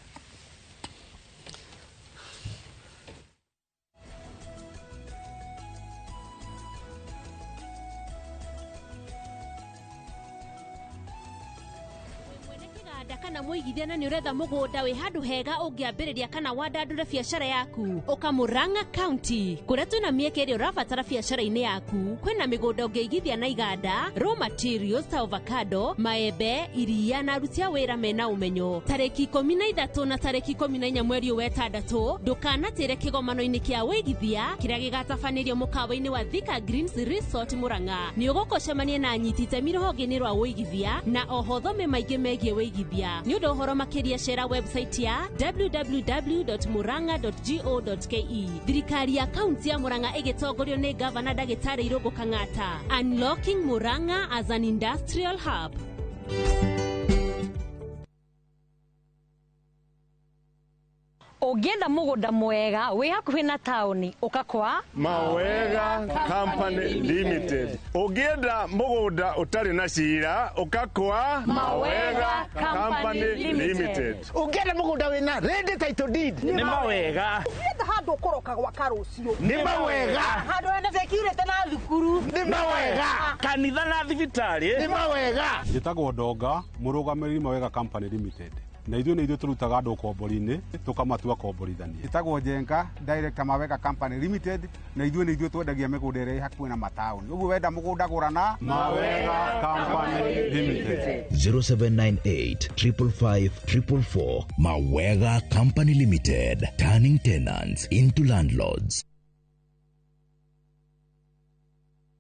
kana muigithia na ni uretha mugunda wi handu hega ungiambiriria kana wandandure biashara yaku ukamuranga county kuria twina mieke iri urabatara biashara-ini yaku kwina migunda ungiigithia na iganda raw materials ta avocado maembe iria na aruti a wira mena umenyo tariki 13 na tariki 14 mweri wa 6 ndukanatire kigomano-ini kia wigithia kiria gigatabanirio mukawa-ini wa Thika Greens Resort Muranga ni ugukocemania na anyiti itemi ruhonge-ini rwa wigithia na oho thome maingi megie wigithia ni undu horo makiria share website ya www.muranga.go.ke thirikari ya kaunti ya Muranga igitongorio ni governor Ndagitari Irungu Kang'ata unlocking Muranga as an industrial hub. Ugienda mugunda mwega wi hakuhi na tauni ukakwa Mawega Company Limited. Ugienda mugunda utari na cira ukakwa Mawega Company Limited. Ugienda mugunda wina ready title deed ni mawega. Ugienda handu ukoroka gwa karucio ni mawega. Handu ene security na thukuru ni mawega. Kanitha na thibitari ni mawega. Njitagwo Ndonga murugamiri Mawega Company Limited. Na ithuĩ turutaga andũ kombori-inĩ tukamatua komborithania. Itagwo Jenga Director Mawega Company Limited na ithuĩ twendagia mĩgũnda ĩrĩa hakuhĩ na mataũni. Ũguo wenda mũgũnda gũrana Mawega Company Limited 0798 555 444. Mawega Company Limited, turning tenants into landlords.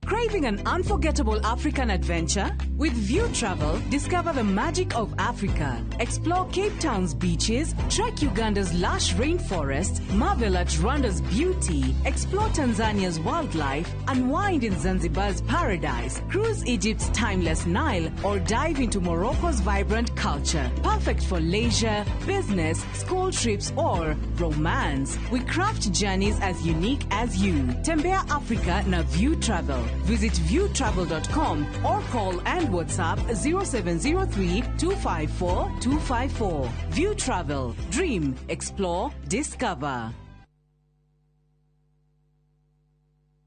Craving an unforgettable African adventure? With View Travel, discover the magic of Africa. Explore Cape Town's beaches, trek Uganda's lush rainforest, marvel at Rwanda's beauty, explore Tanzania's wildlife, unwind in Zanzibar's paradise, cruise Egypt's timeless Nile, or dive into Morocco's vibrant culture. Perfect for leisure, business, school trips, or romance. We craft journeys as unique as you. Tembea Africa na View Travel. Visit viewtravel.com or call and WhatsApp 0703 254 254. View Travel. Dream, explore, discover.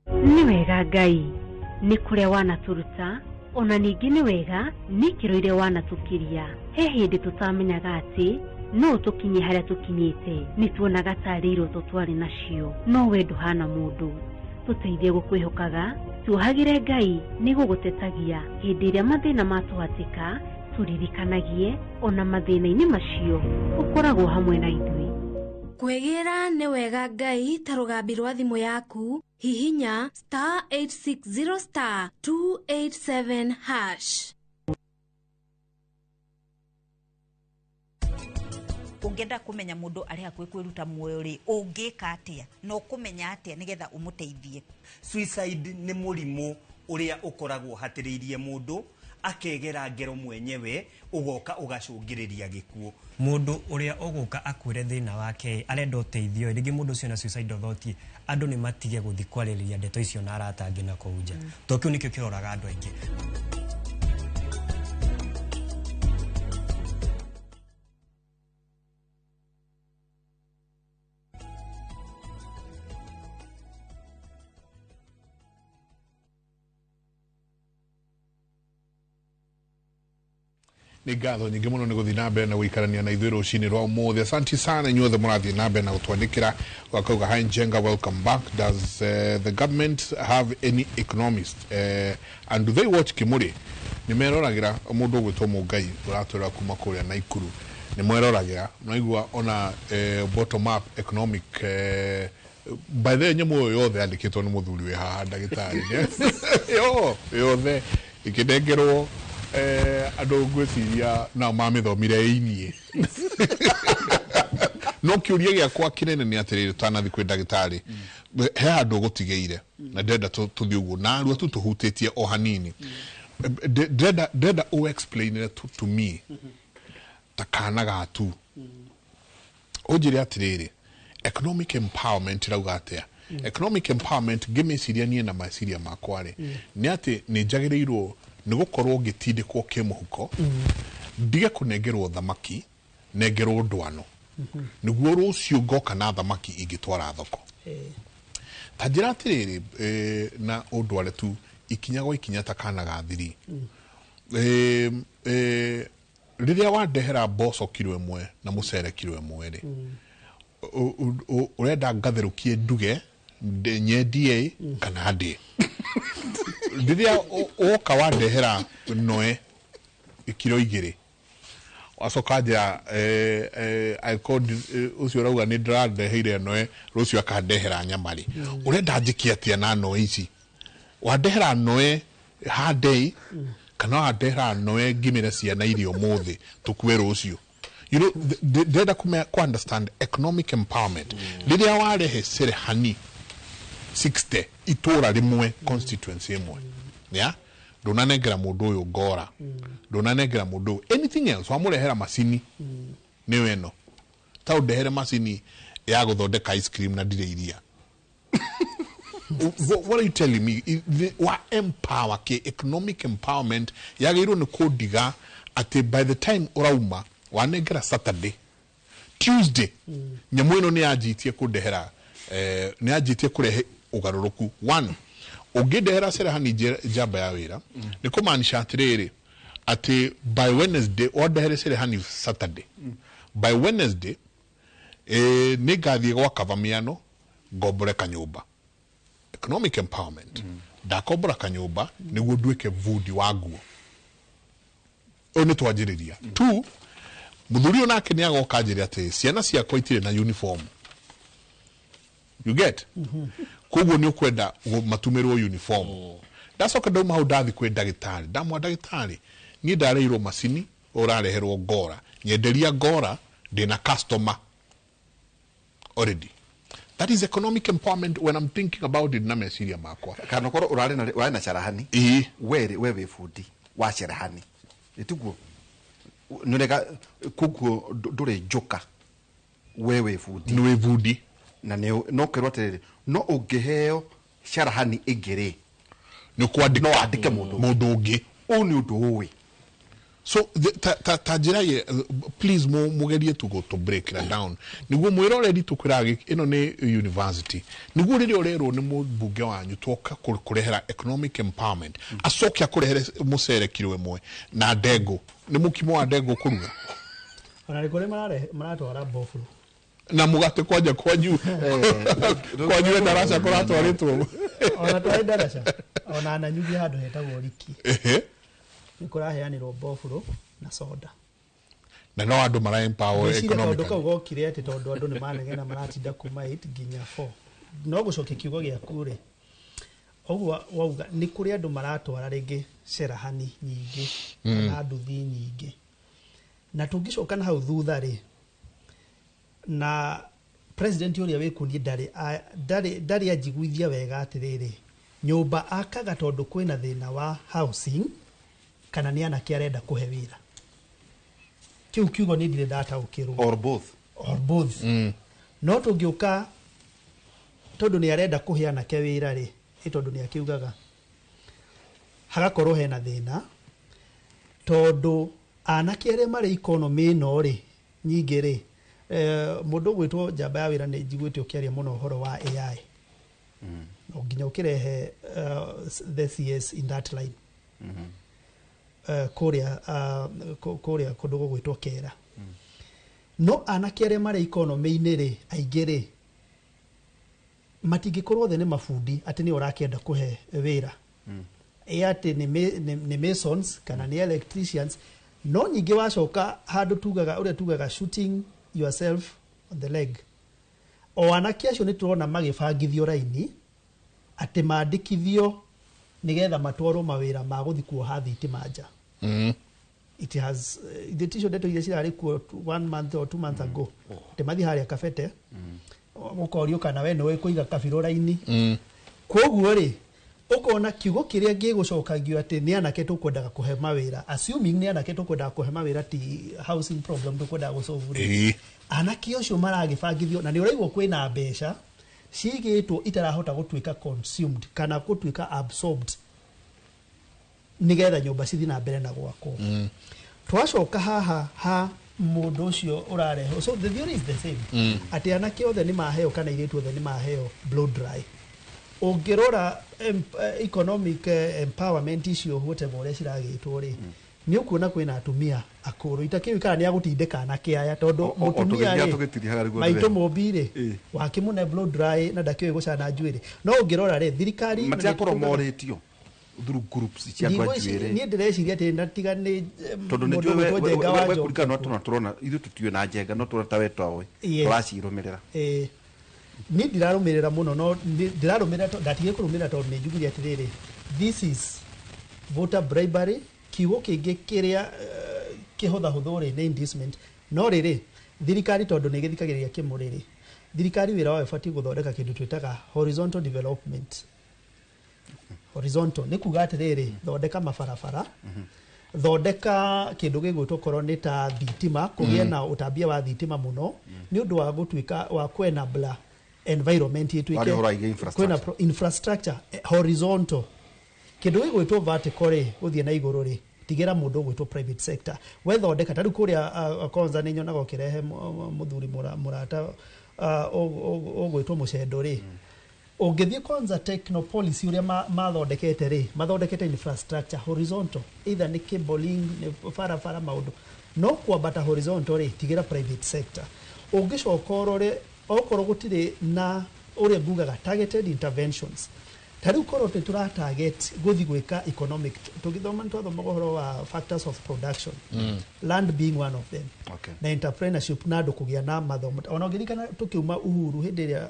Ni wega Ngai ni kuria wanaturuta ona ningi ni wega ni kiroire wanatukiria he hindi tutamenyaga ati no tukinye haria tukinyite ni tuonaga tari iroto twari nacio no we nduhana mundu tuteithie gukwihokaga tuhagire Ngai ni gugutetagia hindi iria mathina matwatika turirikanagie ona mathina-ini macio ukoragwo hamwe na ithui. Kwegira ni wega Ngai ta rugambi rwa thimu yaku hihinya *860*287#. ungenda kumenya mundu ari hakwe kwiruta muoyo ri ungika atia no kumenya atia nigetha umuteithie. Suicide ni murimu uria ukoragwo hatiriirie mundu akegera ngero mwenyewe ugoka ugacungiriria gikuo. Mundu uria uguka akwire thina wake arenda uteithio rigi mundu ucio na suicide thought andu ni matige guthi kwaririria ndeto icio na aratangi na kuuja tokio nikio kiroraga andu aingi. Nĩ ngatho nyingĩ mũno nĩ gũthiĩ na mbere na gũikarania na ithuĩ rũcinĩ rwa ũmũthĩ. Asante sana inyuothe mũrathiĩ na mbere na gũtwandĩkĩra wakauga hi Njenga, welcome back. Does the government have any economist and do they watch Kimuri? Nĩ meroragĩra mũndũ ũgwĩtwo Mũngai ũratwĩra kuma kũrĩa Naikuru, nĩ mweroragĩra naigua ona bottom up economic by the nyamũ yothe yandĩkĩtwo nĩ mũthuri wĩ haha ndagĩtarĩ yothe ĩkĩnengerwo andå ngwĩciria na mamĩthomire inie no kĩũria gĩakwa kĩnene nĩ atĩrĩrĩ tanathi kwĩ ndagĩtarĩ he handũ gũtigĩire na ndenda tũthiĩ ũguo na arua tu tũhutĩtie o hanini ndenda explain to me ta kana gatu ũnjĩre atĩrĩrĩ economic empowerment rauga atĩa. Economic empowerment ngĩmeciria niĩ na meciria makwa rĩ nĩ atĩ nĩ njagĩrĩirwo nĩ gũkorwo ngĩtindĩkwo kĩmũhuko ndige kũnengerwo thamaki nengerwo ndwano nĩguo rũciũ ngoka na thamaki ingĩtwara thoko. Ta njĩra atĩrĩrĩ na ũndware tu ikinya gwa ikinya ta kana ga thiri rĩrĩa wandehera mboco kilo ĩmwe na mũcere kilo ĩmwe rĩ ũrenda ngatherũkie nduge nyendie kana ndĩe rĩrĩa woka wandehera noe kilo 2 wacoka njĩra ũcio ũrauga nĩ ndĩrandeheire noe rũciũ akandehera nyama rĩ ũrenda njĩke atĩa na noe ici? Wandehera noe hande kana wandehera noe ngimĩre ciana irio mũthĩ tũkue rũciũ? You know, ndĩrenda ku understand economic empowerment rĩrĩa warehe cerehani 60 itũra rimwe constituency imwe ya ndunanengera mundu uyu ngora ndunanengera mundu anything else wamurehera macini ni weno ta undehere macini ya guthondeka ice cream na ndire iria what are you telling me? What empower ke economic empowerment yagirwo ni kudiga ati by the time urauma wanengera Saturday Tuesday nyamu ino ni ajitie kundehera ni ajitie kurehe ugaruruku. One ungindehera cerehani jamba ya wira ni kumaanisha atiriri ati by Wednesday ordehere cerehani Saturday by Wednesday ni gathie gwa kavamiano ngombore kanyumba. Economic empowerment ndakombora kanyumba niguo nduike vudi waguo oni twajiriria. Two muthuri onake ni agoka njiri ati ciana ciakwa itire na uniform. You get? Koguo ni ukwenda matumirwo uniform. Ndacoka ndauma hau ndathi kwi ndagĩtarĩ ndamwa ndagĩtarĩ ni ndareirwo macini ũrareherwo ngora nyenderia ngora ndina customer already. That is economic empowerment when I'm thinking about it na meciria makwa. Kana korwo urari na charahani wewe fundi wa charahani nituguo nurega kuguo ndure njuka wewe fundi niwe fundi na no kerwo atiriri no ungiheo charahani igiri ni kwandika no andike mundu ungi uni undu uwi. So tajira ye please mugerie to go to break it down niguo mwiro ready to kwiragi ino ni university niguo riri orero ni mubunge wanyu toka kurehera economic empowerment acokia kurehere mucere kilo 1 na ndego ni mukimo wa ndego kuruga ona rikore maratwara bofulu na mugate kwanja kwanyu kwanyu darasa kuratwaritwo ona twari darasa ona ananyugi handu hetagwo riki nikuraheanirwo bofulu na soda na no andu mara empower economic tondu gokire ati tondu andu ni manegena maratinda kuma 8 nginya 4 no gucoke kiugo gya kure ogwa wauga ni kuri andu maratwara ringi cerahani nyingi na nduthi nyingi na tungicoka na hau thutha ri na president uria wikunie ndari ajiguithia wega atiriri nyumba akaga tondu kwina thina wa housing kana ni anake arenda kuhe wira kiu kiugo ni ndire data ukirwo or both no tungiuka tondu ni arenda kuhe anake wira ri tondu ni akiugaga hagakorwo hena thina tondu anake aria mari economy no ri nyingi ri mundu gwitwo njamba ya wira ni njiguite ukiaria muno horo wa AI no nginya ukirehe the CS in that line kuria kundu gwitwo kera no anake aria mari economy ni ri aingi ri matingikorwo the ni mafundi ati ni urakenda kuhe wira ati ni masons kana ni electricians no nyingi wacoka handu tugaga shooting yourself on the leg o anake acio ni turona magibangithio raini ati mandikithio nigetha matwarwo mawira ma guthi kuoha thitima nja it has the tissue data ile cirari ku 1 month or 2 months ago ati mathi haria kafete mukorio kana we no kuiga kabiro raini koguo ri ukona kiugo kiria ngigucokagio ati ni anake tukwendaga kuhe mawira assuming ni anake tukwendaga kuhe mawira ti housing problem tukwendaga gusolve anake ocio maragibangithio na ni uraigwo kwina mbeca cigitwo itarahota gutwika consumed kana gutwika absorbed nigetha nyumba cithi na mbere na gwako twacoka haha mundu ucio urareho so the theory is the same ati anake othe ni maheo kana iritu othe ni maheo blow dry ungirora economic empowerment icio whatever uria ciragitwo ri ni ukuona kwina atumia akuru itakiwikana ni agutindika anake aya tondu mutumia ri maitu mobire wakimune blow dry na ndakiwe gucana njuiri no ungirora ri thirikari matiakorwo moritio through groups cia njuiri ni ndireciria ati ndatiga ni tondu ni we kurikana no turona ithu tutiwe na njenga no turata wetwa we turacirumirira ni ndirarumirira muno no ndirarumirira ndatige kurumirira tondu ni njugiria atiriri this is voter bribery kiugo kingi kiria kihotha huthuri ni inducement no riri thirikari tondu ni githikagiriria kimuriri thirikari wira wa ifati guthondeka kindu twitaga horizontal development horizontal ni kuga atiriri thondeka mabarabara thondeka kindu gigwitwo korwo ni ta thitima kugia na utambia wa thitima muno ni undu wa gutwika wa kwena bla environment yetuike kwena infrastructure horizontal kindu gigwitwo vertical uthie na iguru ri tigira mundu gwitwo private sector wethondeka tari kuria konza ni nyonaga ukirehe muthuri murata ogwitwo mucendo ri ungithie konza technopolicy uria mathondekete ri mathondekete infrastructure horizontal either ni cabling ni farafara maundu no kwambata horizontal ri tigira private sector ungicoka ri okorwo gutire na uria ngugaga targeted interventions tari korwo tura target guthi gwika economic tugithoma nitwathoma uhoro wa factors of production land being one of them na entrepreneurship na andu kugia na mathomo ona ngirikana tukiuma uhuru hindi ria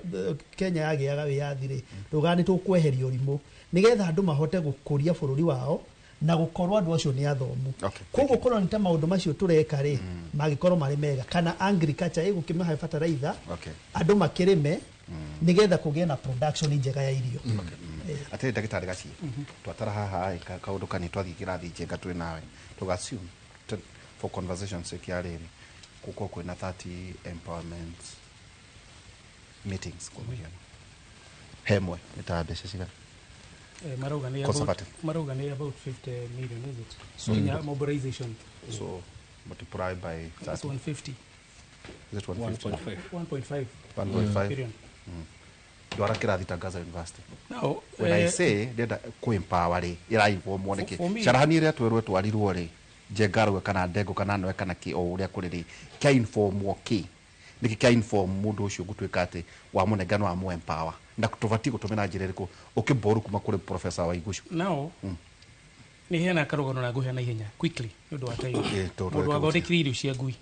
Kenya yagiaga wiyathire rugani tukweheria urimu nigetha andu mahote gukuria bururi wao na gukorwo andu acio ni athomu koguo korwo ni ta maundu macio tureka ri magikorwo mari mega kana agriculture igukimaha fertilizer andu makirime nigetha kugia na production njega ya irio atiri ndagitari gaci twatara haha kaundu kani twathi kirathi njenga twi nawe tugassume for conversation sake ya riri kuko kwina 30 empowerment meetings kwa mfano hemwe nitabesha shiga marauga ni about 50 million is it so in mobilization so multiply by 30 150 is it 1.5 billion Dwara kirathi Tangaza University. Now, when I say ndenda ku empower ri iraigwo moneke sharahani ire twerwe twarirwo ri njengarwe kana ndego kana no kana ki o uria kuri ri kia inform woki niki kia inform mundu ucio gutwika ati wa munegano wa mu empower na kutuvati gutumira njira iriku ukiboru kuma kuri professor wa igushu now ni hena karugano na guhena ihenya quickly ndu wa time mundu athondekire irio cia ngui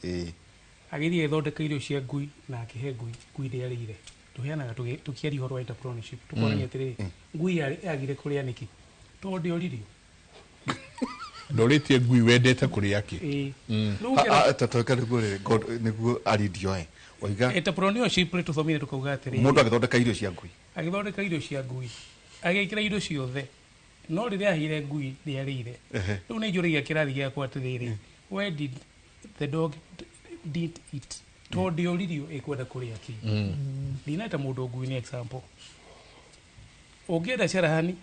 agithie ithondeka irio cia ngui na akihe ngui ria rire tuheanaga tukiari horo wa entrepreneurship tukorania atiri ngui yagire kuria niki tondu oririo Ndoretie ngui wendete kuria ki. Tatoka niguo aridio oiga entrepreneurship rä tå thomire tå kauga atä rä må ndå agäthondeka irio cia ngui agäthondeka irio cia ngui agä kä irio ciothe no rä rä ahire ngui nä arä ire rä u nä njå rä kä rathi gä akwa atä rä rä where did the dog did it tondä å ririo ä kwenda kå rä a ki ndineta må ndå ngui nä example å ngä enda carahani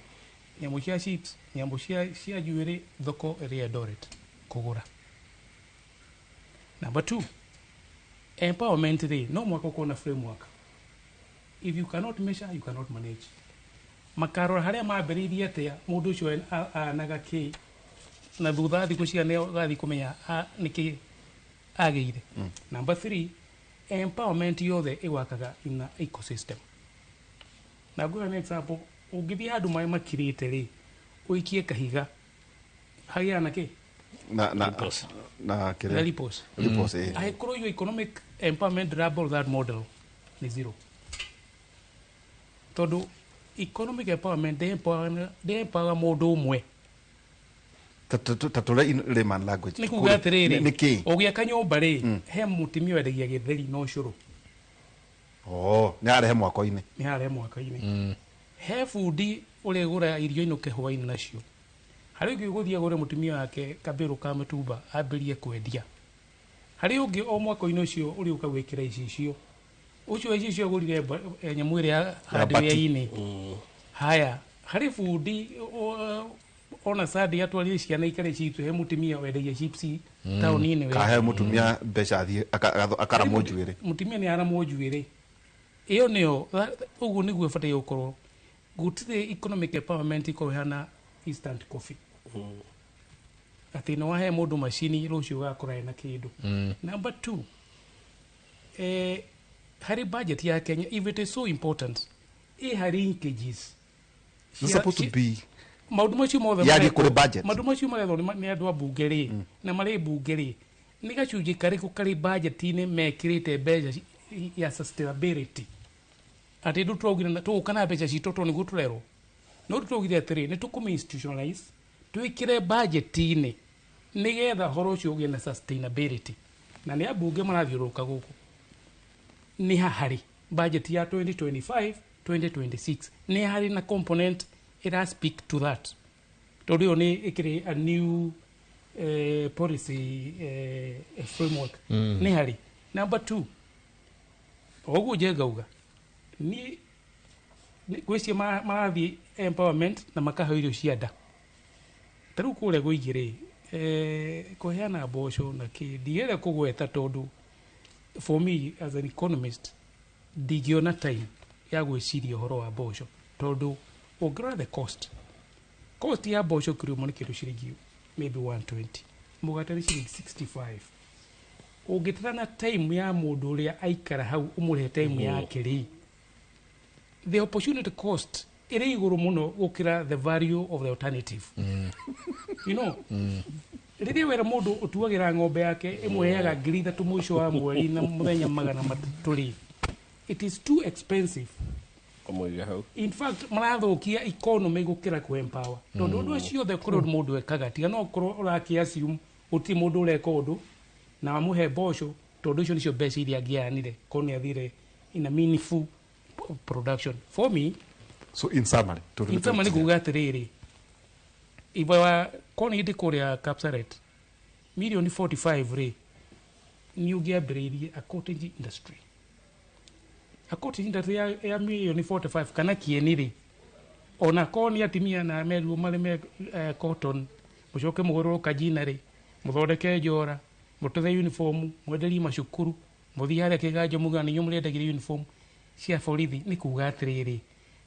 nyamå cia chips nyamå cia njuä rä thoko ä rä Eldoret kå gå ra number 2 empowerment rĩ no mwaka uko na framework if you cannot measure you cannot manage makarora haria mambĩrĩirie atĩa mũndũ ũcio anaga kĩ na thutha thikũ cia nĩ gathi kũmenya nĩkĩ agĩire number 3 empowerment yothe ĩgwakaga in a ecosystem na ngũra nĩ example ũngĩthiĩ handũ maĩ makirĩte rĩ ũikie kahiga hagĩa na kĩ na kire lipos I grow your economic empowerment double that model ni zero todo economic empowerment they empower mundu umwe tatore in layman language ni kuga atiriri ugia kanyumba ri he mutimio wendagia githeri no curu ni arehe mwako-ini he budi uri gura irio inuke hwaini nacio hari ungi guthia gore mutumia wake kabiru ka mutumba ambirie kwendia hari ungi o mwako-ini ucio uri ukagwikira icio ucio icio gurire nyamu iria hardware-ini haya hari budi ona sadi atwarire ciana ikare citu he mutumia wendagia chips tauni-ini kahe mutumia mbeca athie akara mojuire mutumia ni ara mojuire iyo nio ugu niguo bataire gukorwo gutire economic empowerment iko hana instant coffee ati no wahe mundu machini rucio gakora na kindu number 2 hari budget ya Kenya if it is so important hari linkages it's supposed to be maundu macio mothe yari kuri budget maundu macio marethwo ni andu a bunge ri na mari bunge ri ni gacunji kariku kari budget-ini mekirite mbeca ya sustainability ati ndu twaugire na tukana mbeca citoto ni guturero no tugire atiri ni tukumi institutionalize twikire budget-ini nigetha horo ucio ugie na sustainability na ni abunge marathiuruka guku ni hari budget ya 2025 2026 ni hari na component it speak to that todio ni ikire a new policy framework ni hari number 2 ogu jegauga ni gwĩcie marathi empowerment na makahe irio cia nda taru kũrĩa gũigire kũheana mboco na kĩ ndigere kũgweta tondũ for me as an economist ndigiona time ya gwĩciria ũhoro wa mboco tondũ ũngĩrora the cost ya mboco kĩrĩmo nĩ kĩndũ ciringi maybe 120 mũgate nĩ ciringi 65 ũngĩtara time ya mũndũ ũrĩa aikara hau ũmũrĩhe time yake rĩ the opportunity cost iri iguru muno gukira the value of the alternative you know riria wera mundu utuagira ng'ombe yake imweyaga ngiri 3 mwisho wa mweri na muthenya magana maturi it is too expensive in fact marathukia economy gukira ku empower tondu ndu acio the kuri mundu ekaga tiga no kuro uraki assume uti mundu ureka undu na amuhe mboco tondu icio nicio mbeca iria angianire koni athire in a meaningful production for me. So in summary kuga atiriri iba koni ndi kuria Kapsaret million 45 ri ni ugia bredi a cottage industry ya million 45 kana kieni ri ona koni atimia na meru male cotton mucoke mugoro kajina ri muthondeke njora mututhe uniform mwenderi macukuru muthiare kiganjo mugani nyumurendagire uniform cia borithi ni kuga atiriri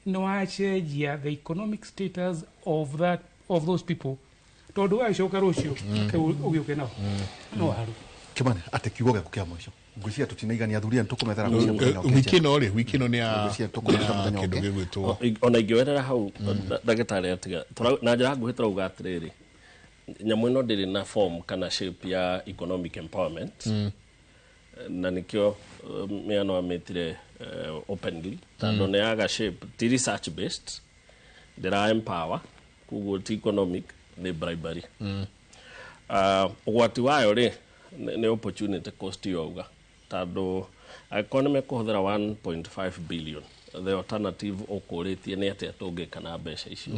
no acenjia the economic status of those people tondu aicoka rucio ugiuke nao no haru kimani ati kiugo gĩaku kĩa mũico ngwĩciria tũtinaigania athuri tũkũmethera wiki ĩno nĩ ya kĩndũ gĩgwĩtwo ona ingĩwerera hau ndagĩtarĩ atiga na njĩra nguhĩ tũrauga atĩrĩrĩ nyamũ ĩno ndĩrĩ na form kana shape ya economic empowerment na nikio miano ametire openly tando ne aga shape ti research based there are empower kugo ti economic the bribery ugwati wayo ri ni opportunity cost yoga tando economy kuhuthira 1.5 billion the alternative okuritie ni atia tungikana mbeca icio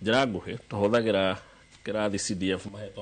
njira nguhi tuhuthagira kirathi CDF maheto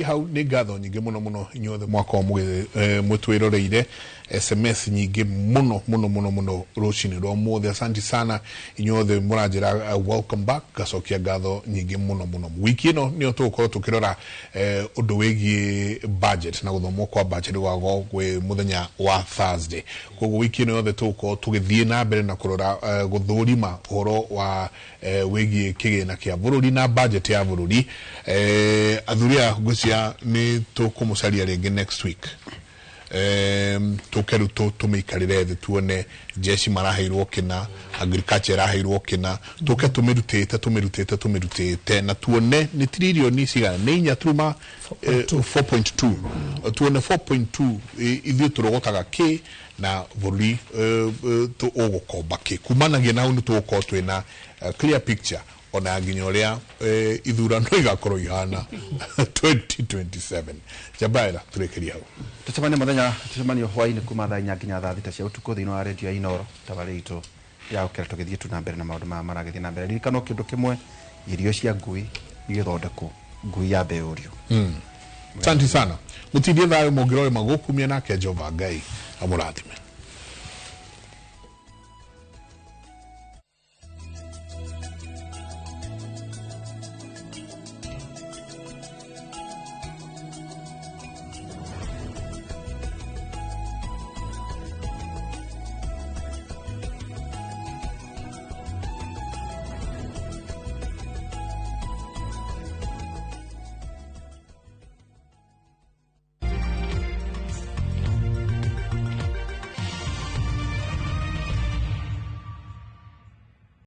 hau ni ngatho nyingi muno inyuothe mwaka mutwiroreire SMS nyingi muno rucini rwa muthe. Asante sana inyuothe muranjira welcome back, gacokia ngatho nyingi muno wiki ino nio tugukorwo tukirora undu wigie budget na guthomwo kwa budget gwago gwe muthenya wa Thursday. Koguo wiki ino yothe tugukorwo tugithie na mbere na kurora guthurima uhoro wa wigie kigina kia bururi na budget ya bururi. Athuria gucia ni tukumucaria ringi next week. Tukeru tumikarire the tuone jeshi maraheirwo kina, agriculture raheirwo kina, tuke tumirutete na tuone ni trilioni cigana ni inya turuma 4.2 tuone 4.2 ithuĩ turogotaga ki na bururi tu ugukomba ki kumanagia na undu tugukorwo twina clear picture ona nginya uria ithurano igakorwo ihana 2027. Jabaira turekeria hau tutamani muthenya tutamani hwaini kuma thaa inya nginya thaa thita cia utuku thiini wa radio ya Inoro tabari itu ya ukera tugithie tu na mbere na maundu maragithie na mbere ririkano kindu kimwe irio cia ngui igithondekwo ngui ya mbeurio. Asante sana mutithie thayo mongirore magukumia nake Jehova Ngai amurathime.